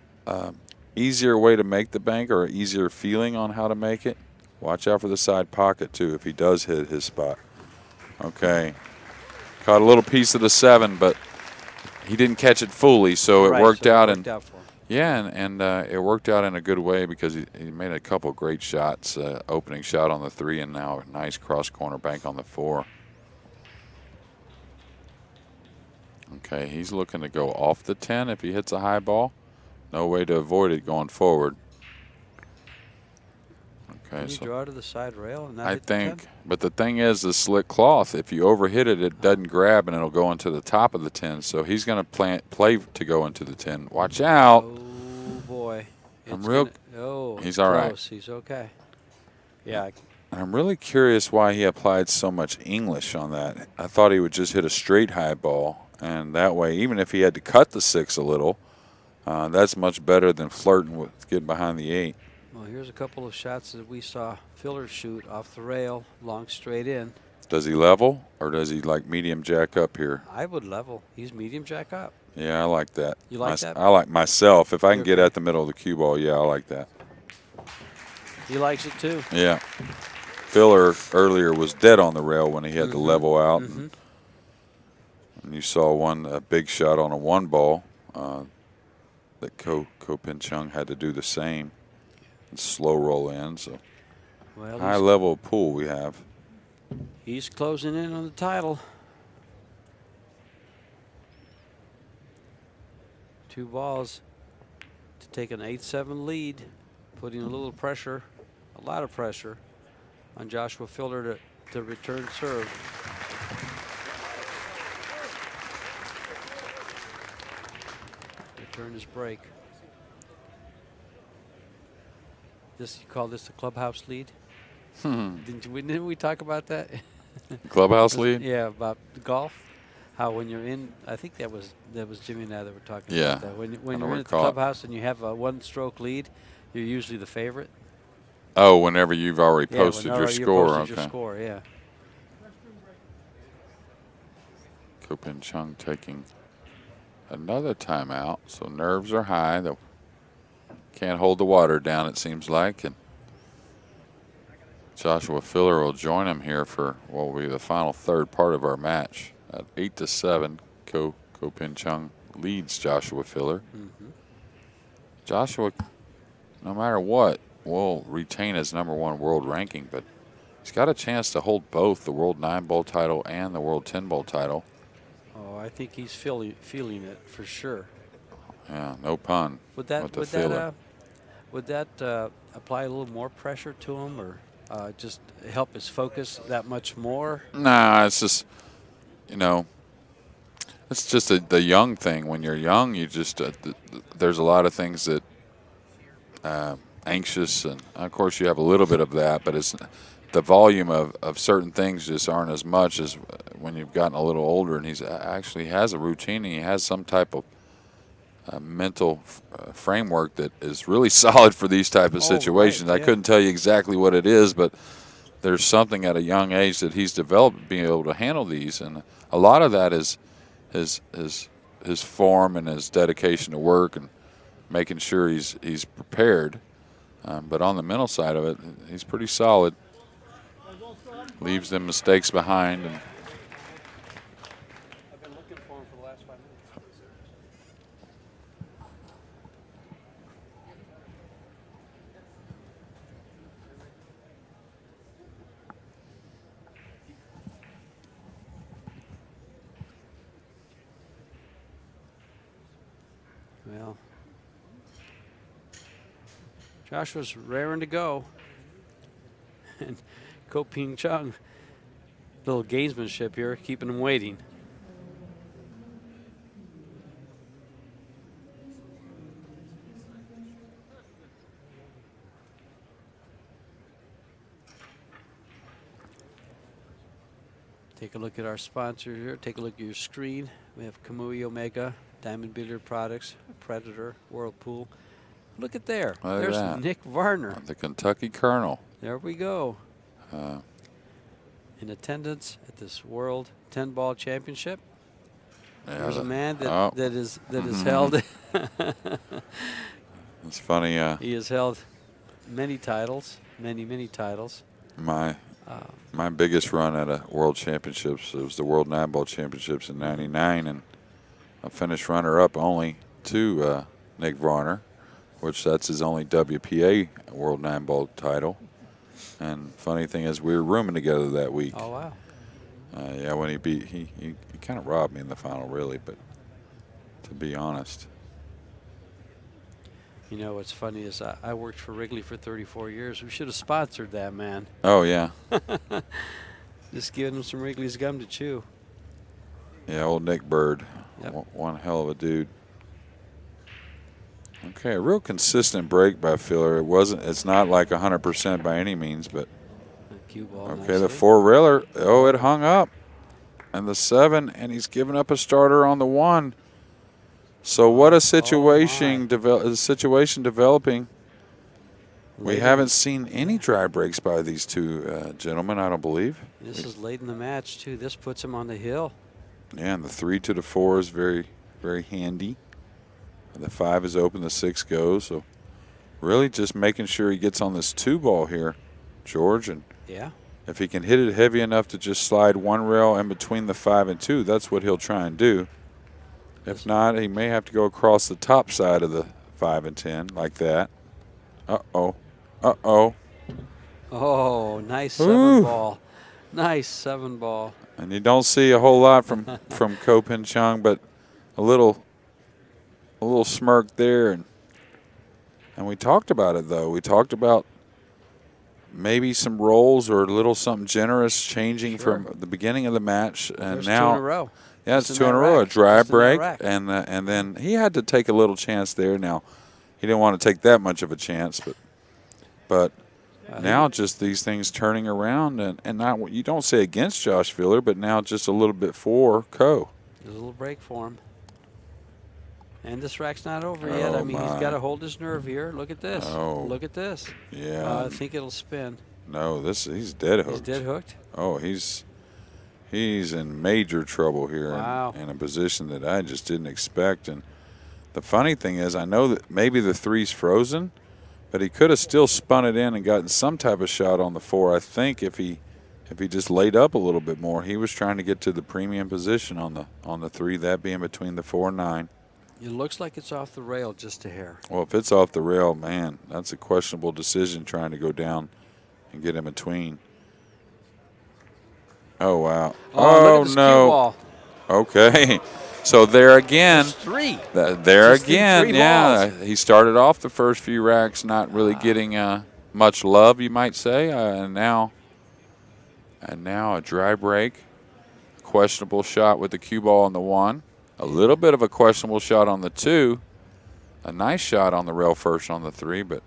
S3: easier way to make the bank, or an easier feeling on how to make it. Watch out for the side pocket, too, if he does hit his spot. Okay. Caught a little piece of the 7, but he didn't catch it fully, so it worked out.
S2: It worked out for him.
S3: Yeah, and it worked out in a good way because he made a couple great shots. Opening shot on the 3, and now a nice cross-corner bank on the 4. Okay, he's looking to go off the 10 if he hits a high ball. No way to avoid it going forward. Okay,
S2: Can you draw to the side rail and not
S3: I
S2: hit the 10?
S3: think, but the thing is, the slick cloth, if you overhit it, it doesn't grab and it'll go into the top of the 10. So he's going to play to go into the 10. Watch out.
S2: Oh, boy.
S3: He's all right.
S2: Close. He's okay. Yeah.
S3: I'm really curious why he applied so much English on that. I thought he would just hit a straight high ball, and that way, even if he had to cut the 6 a little, that's much better than flirting with getting behind the 8.
S2: Well, here's a couple of shots that we saw Filler shoot off the rail, long straight in.
S3: Does he level, or does he like medium jack up here?
S2: I would level. He's medium jack up.
S3: Yeah, I like that.
S2: You like that?
S3: I like myself. If I can
S2: You're
S3: get
S2: okay.
S3: at the middle of the cue ball, yeah, I like that.
S2: He likes it too.
S3: Yeah. Filler earlier was dead on the rail when he had to level out. And you saw a big shot on a 1 ball that Ping-Chung had to do the same and slow roll in. So high level of pool we have.
S2: He's closing in on the title. 2 balls to take an 8-7 lead, putting a little pressure, a lot of pressure on Joshua Filler to return serve. Return his break. You call this the clubhouse lead? Didn't we talk about that?
S3: Clubhouse lead?
S2: Yeah, about the golf. How when you're in, I think that was Jimmy and I that were talking about that. When you're in at the clubhouse and you have a 1-stroke lead, you're usually the favorite.
S3: Oh, whenever you've already posted your score.
S2: Posted your score, yeah.
S3: Ping-Chung taking another timeout, so nerves are high. They can't hold the water down, it seems like. And Joshua Filler will join him here for what will be the final third part of our match. At 8-7, Ping-Chung leads Joshua Filler. Joshua, no matter what, will retain his #1 world ranking, but he's got a chance to hold both the World 9-Bowl title and the World 10-Bowl title.
S2: Oh, I think he's feeling it for sure.
S3: Yeah, no pun.
S2: Would that
S3: with the
S2: would
S3: feeler.
S2: that apply a little more pressure to him, or just help his focus that much more?
S3: Nah, it's just, you know, it's just the young thing. When you're young, you just there's a lot of things that anxious, and of course you have a little bit of that, but it's the volume of certain things just aren't as much as when you've gotten a little older. And he's actually has a routine, and he has some type of mental framework that is really solid for these type of situations.
S2: Right,
S3: I
S2: yeah.
S3: couldn't tell you exactly what it is, but there's something at a young age that he's developed being able to handle these, and a lot of that is his form and his dedication to work and making sure he's prepared. But on the mental side of it, he's pretty solid. Leaves them mistakes behind, and
S2: I've been looking for him for the last 5 minutes. Well, Joshua's raring to go. And Ping-Chung, little gamesmanship here, keeping him waiting. Take a look at our sponsor here. Take a look at your screen. We have Kamui Omega, Diamond Billiard Products, Predator, Whirlpool. Look at there.
S3: Look at
S2: There's
S3: that.
S2: Nick Varner.
S3: The Kentucky Colonel.
S2: There we go. In attendance at this World 10-Ball Championship.
S3: Yeah,
S2: There's a man that is held.
S3: It's funny.
S2: He has held many titles, many titles.
S3: My biggest run at a World Championships, it was the World 9-Ball Championships in '99, and I finished runner-up only to Nick Varner, which that's his only WPA World 9-Ball title. And funny thing is, we were rooming together that week.
S2: Oh, wow.
S3: Yeah, when he kind of robbed me in the final, really, but to be honest.
S2: You know, what's funny is I worked for Wrigley for 34 years. We should have sponsored that man.
S3: Oh, yeah.
S2: Just giving him some Wrigley's gum to chew.
S3: Yeah, old Nick Bird.
S2: Yep.
S3: One hell of a dude. Okay, a real consistent break by Filler. It's not like 100% by any means, but
S2: Cue ball
S3: okay, the
S2: nicely.
S3: 4-railer. Oh, it hung up. And the 7, and he's giving up a starter on the 1. So what a situation developing. We
S2: Late
S3: haven't seen any dry breaks by these two gentlemen, I don't believe.
S2: This is late in the match, too. This puts him on the hill.
S3: Yeah, and the 3 to the 4 is very, very handy. The 5 is open, the 6 goes. So really just making sure he gets on this 2-ball here, George. And
S2: yeah,
S3: if he can hit it heavy enough to just slide 1 rail in between the 5 and 2, that's what he'll try and do. If not, he may have to go across the top side of the 5 and 10 like that. Uh-oh. Uh-oh.
S2: Oh, nice 7
S3: Ooh.
S2: ball. Nice 7 ball.
S3: And you don't see a whole lot from Ping-Chung, but a little smirk there. And we talked about it, though. We talked about maybe some rolls or a little something generous changing from the beginning of the match. And
S2: There's
S3: now
S2: 2 in a row.
S3: Yeah,
S2: Just
S3: it's
S2: in
S3: 2 in
S2: that
S3: a row. A
S2: rack.
S3: dry
S2: Just in that
S3: break,
S2: rack.
S3: and then he had to take a little chance there. Now, he didn't want to take that much of a chance, but now just these things turning around, and not, you don't say against Josh Filler, but now just a little bit for Co.
S2: There's a little break for him. And this rack's not over yet. I mean, he's got to hold his nerve here. Look at this.
S3: Oh.
S2: Look at this.
S3: Yeah.
S2: I think it'll spin.
S3: No, he's dead hooked.
S2: He's dead hooked?
S3: Oh, he's in major trouble here.
S2: Wow.
S3: In a position that I just didn't expect. And the funny thing is, I know that maybe the 3's frozen, but he could have still spun it in and gotten some type of shot on the 4. I think if he just laid up a little bit more, he was trying to get to the premium position on the 3, that being between the 4 and 9.
S2: It looks like it's off the rail just a hair.
S3: Well, if it's off the rail, man, that's a questionable decision trying to go down and get in between. Oh, wow.
S2: Oh, look at this cue
S3: no.
S2: ball.
S3: Okay. So there again,
S2: Just three.
S3: there
S2: Just
S3: again,
S2: three
S3: yeah.
S2: balls.
S3: He started off the first few racks not really getting much love, you might say, and now a dry break, questionable shot with the cue ball on the 1, a little bit of a questionable shot on the 2, a nice shot on the rail first on the 3, but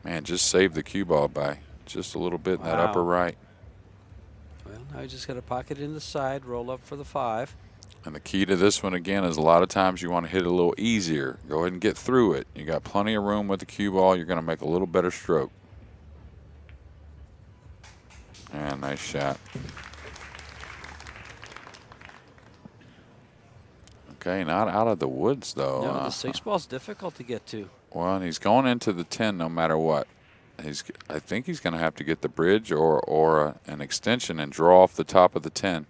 S3: man, just saved the cue ball by just a little bit in that upper right.
S2: Well, now you just got to pocket it in the side, roll up for the 5.
S3: And the key to this one, again, is a lot of times you want to hit it a little easier. Go ahead and get through it. You got plenty of room with the cue ball. You're going to make a little better stroke. And nice shot. Okay, not out of the woods, though.
S2: No, the 6 ball's difficult to get to.
S3: Well, and he's going into the 10 no matter what. I think he's going to have to get the bridge or an extension and draw off the top of the 10.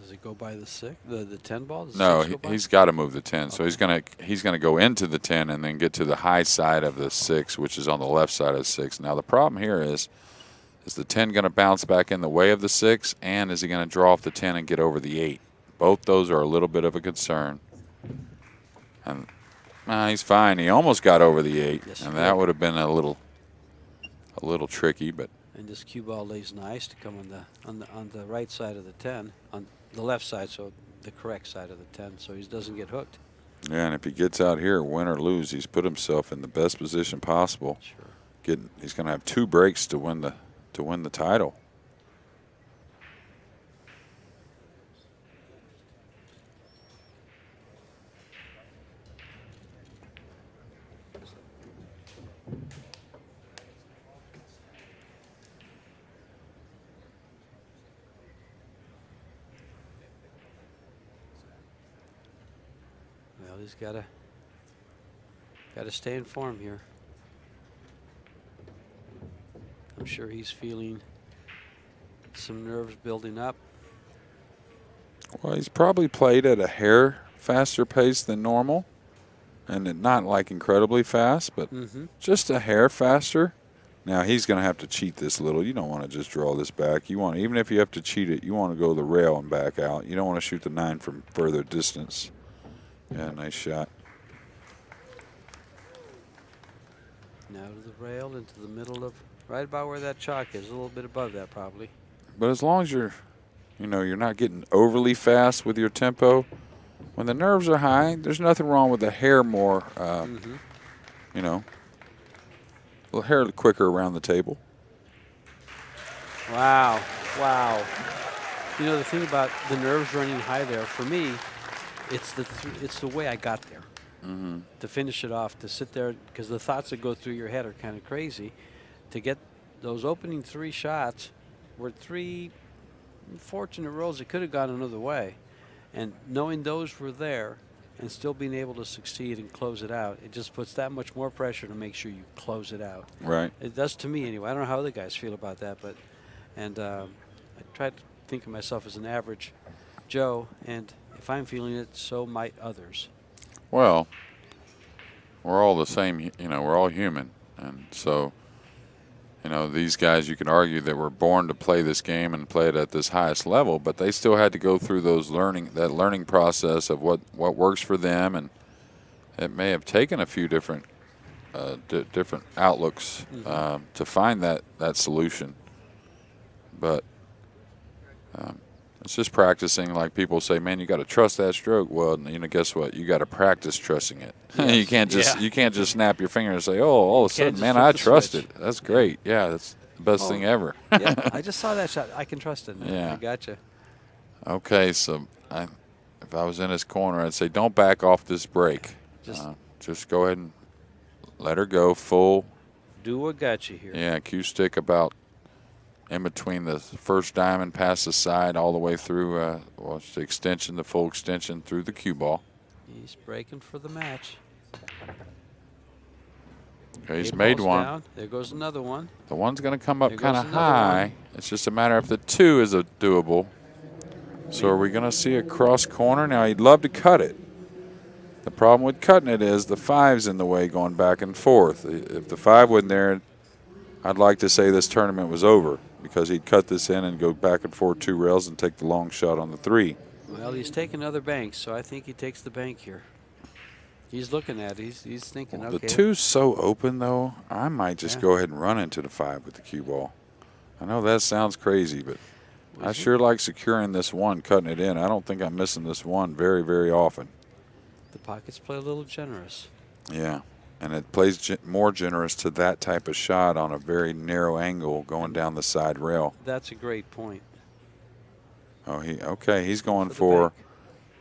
S2: Does it go by the 6, the 10 ball? Does
S3: No,
S2: 6 go by?
S3: he's got to move the 10.
S2: Okay.
S3: So he's gonna go into the 10 and then get to the high side of the 6, which is on the left side of the 6. Now the problem here is the 10 going to bounce back in the way of the 6, and is he going to draw off the 10 and get over the 8? Both those are a little bit of a concern. And he's fine. He almost got over the 8,
S2: yes,
S3: and that would have been a little tricky, but.
S2: And this cue ball lays nice to come on the right side of the 10, on the left side, so the correct side of the 10, so he doesn't get hooked.
S3: Yeah, and if he gets out here, win or lose, he's put himself in the best position possible.
S2: Sure.
S3: He's going to have 2 breaks to win the title.
S2: Well, he's got to stay in form here. I'm sure he's feeling some nerves building up.
S3: Well, he's probably played at a hair faster pace than normal, and not like incredibly fast, but just a hair faster. Now he's going to have to cheat this a little. You don't want to just draw this back. You want, even if you have to cheat it, you want to go the rail and back out. You don't want to shoot the 9 from further distance. Yeah, nice shot.
S2: Now to the rail, into the middle of, right about where that chalk is, a little bit above that probably.
S3: But as long as you're not getting overly fast with your tempo, when the nerves are high, there's nothing wrong with a hair more, a little hair quicker around the table.
S2: Wow, wow. You know, the thing about the nerves running high there, for me, it's the way I got there. To finish it off, to sit there, because the thoughts that go through your head are kind of crazy. To get those opening 3 shots were 3 fortunate rolls that could have gone another way. And knowing those were there and still being able to succeed and close it out, it just puts that much more pressure to make sure you close it out.
S3: Right.
S2: It does to me anyway. I don't know how other guys feel about that, but I try to think of myself as an average Joe, and if I'm feeling it, so might others.
S3: Well, we're all the same, we're all human. And so, these guys, you can argue that were born to play this game and play it at this highest level, but they still had to go through that learning process of what works for them, and it may have taken a few different outlooks to find that solution. But it's just practicing. Like people say, man, you got to trust that stroke. Well, guess what? You got to practice trusting it.
S2: Yes.
S3: You can't just snap your finger and say, oh, all of a sudden, man, I trust it. That's great. Yeah, that's the best thing ever.
S2: Yeah, I just saw that shot. I can trust it now.
S3: Yeah.
S2: I gotcha.
S3: Okay, so if I was in his corner, I'd say, don't back off this break. Just go ahead and let her go full.
S2: Do what got you here.
S3: Yeah, cue stick about in between the first diamond past the side all the way through, it's the full extension through the cue ball.
S2: He's breaking for the match.
S3: Okay, he's made one.
S2: Down. There goes another one.
S3: The one's going to come up kind of high. It's just a matter if the 2 is doable. So are we going to see a cross corner? Now, he'd love to cut it. The problem with cutting it is the 5's in the way going back and forth. If the 5 wasn't there, I'd like to say this tournament was over, because he'd cut this in and go back and forth 2 rails and take the long shot on the 3.
S2: Well, he's taking other banks, so I think he takes the bank here. He's looking at it. He's thinking,
S3: Well,
S2: okay.
S3: the two's so open, though, I might just
S2: Yeah.
S3: go ahead and run into the 5 with the cue ball. I know that sounds crazy, but I
S2: Was
S3: sure like securing this 1, cutting it in. I don't think I'm missing this 1 very, very often.
S2: The pockets play a little generous.
S3: Yeah, and it plays more generous to that type of shot on a very narrow angle going down the side rail.
S2: That's a great point.
S3: Oh, he's going
S2: the
S3: for
S2: bank.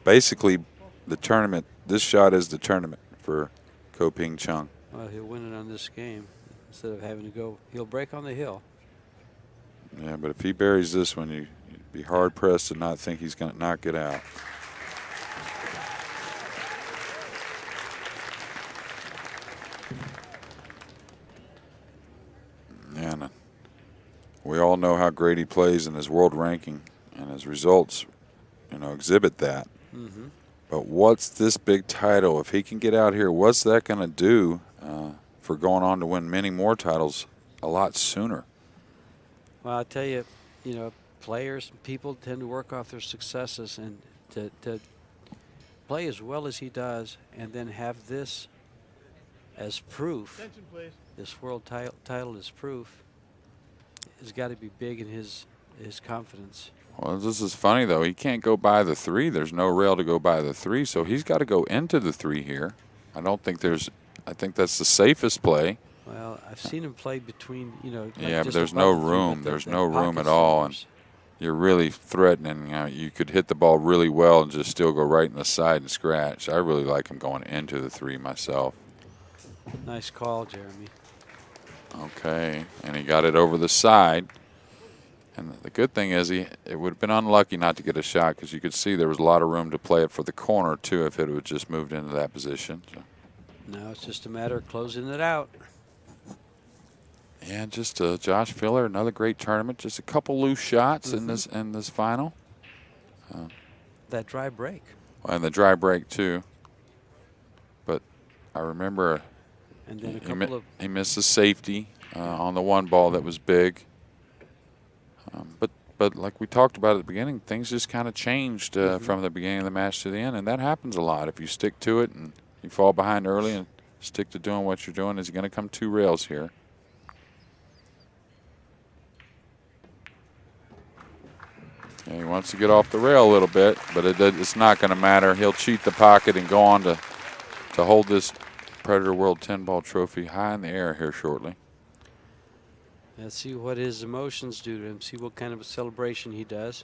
S3: basically the tournament. This shot is the tournament for Ping-Chung.
S2: Well, he'll win it on this game instead of having to go. He'll break on the hill.
S3: Yeah, but if he buries this one, you'd be hard-pressed to not think he's going to knock it out. And we all know how great he plays in his world ranking, and his results, exhibit that.
S2: Mm-hmm.
S3: But what's this big title? If he can get out here, what's that going to do for going on to win many more titles a lot sooner?
S2: Well, I tell you, players, people tend to work off their successes, and to play as well as he does, and then have this as proof.
S1: Attention, please.
S2: This world title is proof. Has got to be big in his confidence.
S3: Well, this is funny, though. He can't go by the 3. There's no rail to go by the 3, so he's got to go into the 3 here. I think that's the safest play.
S2: Well, I've seen him play between, like
S3: yeah, but
S2: just
S3: there's
S2: above
S3: no
S2: the 3,
S3: room.
S2: but
S3: There's
S2: the
S3: no room at
S2: pocket's
S3: all,
S2: generous.
S3: and you're really threatening. You could hit the ball really well and just still go right in the side and scratch. I really like him going into the 3 myself.
S2: Nice call, Jeremy.
S3: Okay, and he got it over the side. And the good thing is it would have been unlucky not to get a shot, because you could see there was a lot of room to play it for the corner, too, if it would just moved into that position. So.
S2: Now it's just a matter of closing it out.
S3: And just Josh Filler, another great tournament. Just a couple loose shots in this final.
S2: That dry break.
S3: And the dry break, too. But I remember
S2: And then a couple
S3: he missed the safety on the 1 ball that was big. But like we talked about at the beginning, things just kind of changed from the beginning of the match to the end, and that happens a lot. If you stick to it and you fall behind early and stick to doing what you're doing, is going to come 2 rails here. Okay, he wants to get off the rail a little bit, but it's not going to matter. He'll cheat the pocket and go on to hold this Predator World 10-ball trophy high in the air here shortly.
S2: Let's see what his emotions do to him, see what kind of a celebration he does.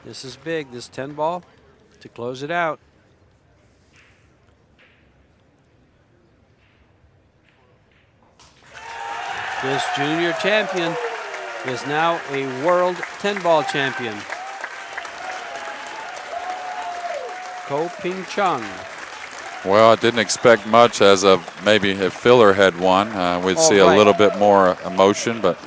S2: This is big, this 10-ball, to close it out. This junior champion is now a world 10-ball champion. Ping-Chung.
S3: Well, I didn't expect much as of maybe if Filler had won. We'd see a little bit more emotion, but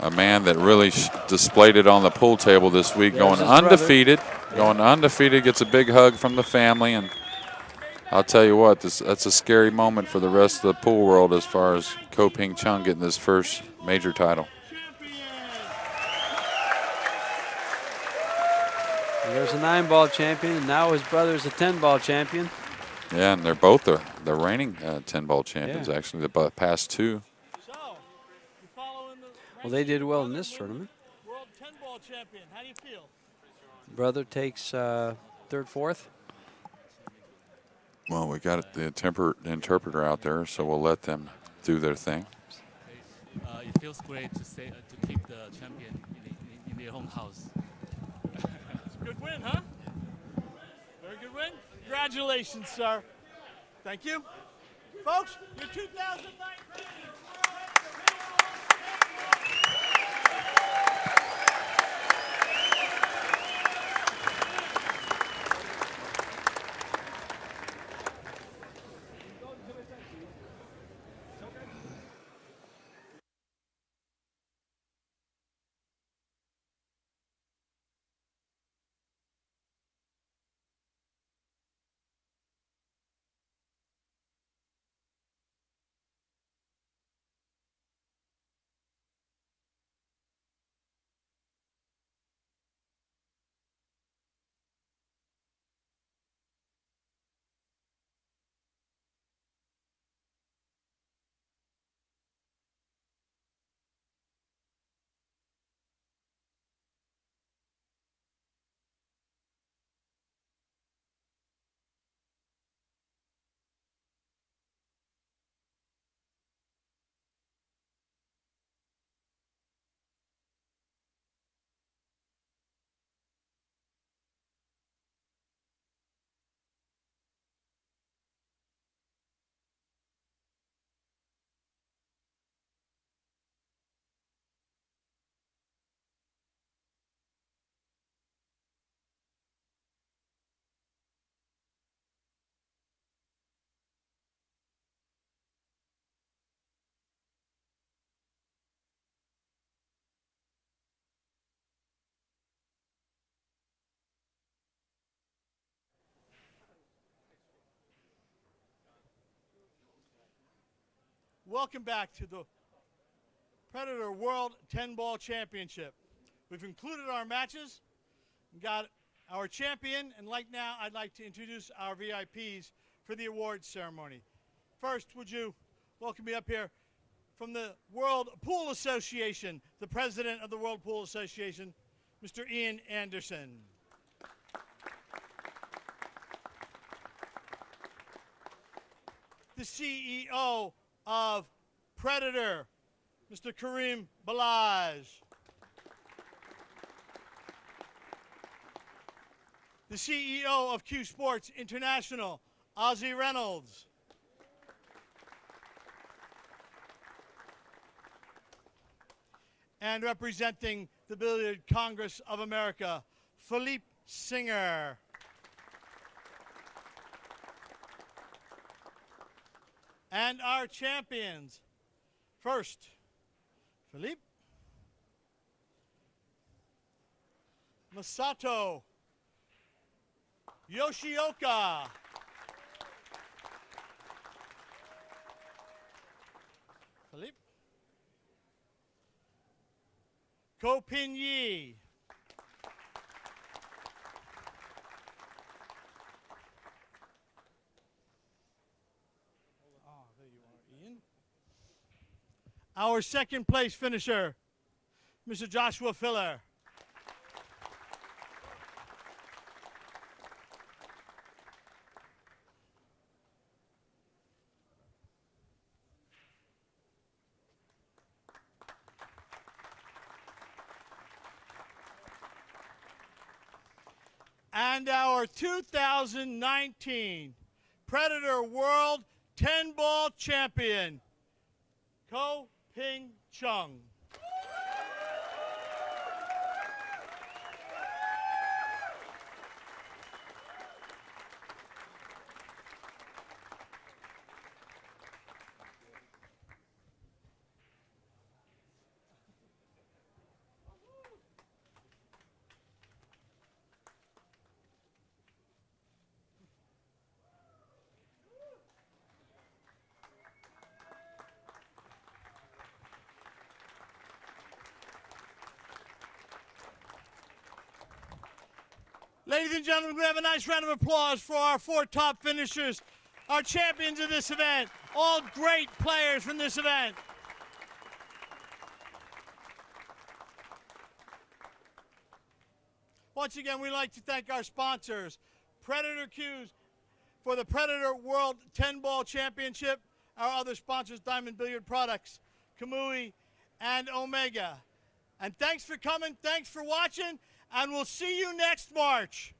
S3: a man that really displayed it on the pool table this week, going undefeated. Going undefeated, gets a big hug from the family, and I'll tell you what, that's a scary moment for the rest of the pool world as far as Ping-Chung getting his first major title.
S2: There's a 9-ball champion, and now his brother's a 10-ball champion.
S3: Yeah, and they're both the reigning 10-ball champions, actually, the past 2.
S2: Well, they did well in this tournament.
S1: World 10-ball champion. How do you feel?
S2: Brother takes 3rd, 4th.
S3: Well, we got the interpreter out there, so we'll let them do their thing.
S4: It feels great to keep the champion in their home house.
S1: Good win, huh? Very good win. Congratulations, sir. Thank you. Folks, your 2019 welcome back to the Predator World 10-Ball Championship. We've concluded our matches, got our champion, and now I'd like to introduce our VIPs for the awards ceremony. First, would you welcome me up here from the World Pool Association, the president of the World Pool Association, Mr. Ian Anderson. The CEO of Predator, Mr. Kareem Balaj. The CEO of CueSports International, Ozzie Reynolds. And representing the Billiard Congress of America, Philippe Singer. And our champions. First, Philippe. Masato Yoshioka. Philippe. Ko Pin Yi. There you are, Ian. Our second place finisher, Mr. Joshua Filler. And our 2019 Predator World 10-Ball Champion, Ping-Chung. Ladies and gentlemen, we have a nice round of applause for our four top finishers, our champions of this event, all great players from this event. Once again, we'd like to thank our sponsors, Predator Cues for the Predator World 10-Ball Championship, our other sponsors, Diamond Billiard Products, Kamui, and Omega. And thanks for coming, thanks for watching, and we'll see you next March.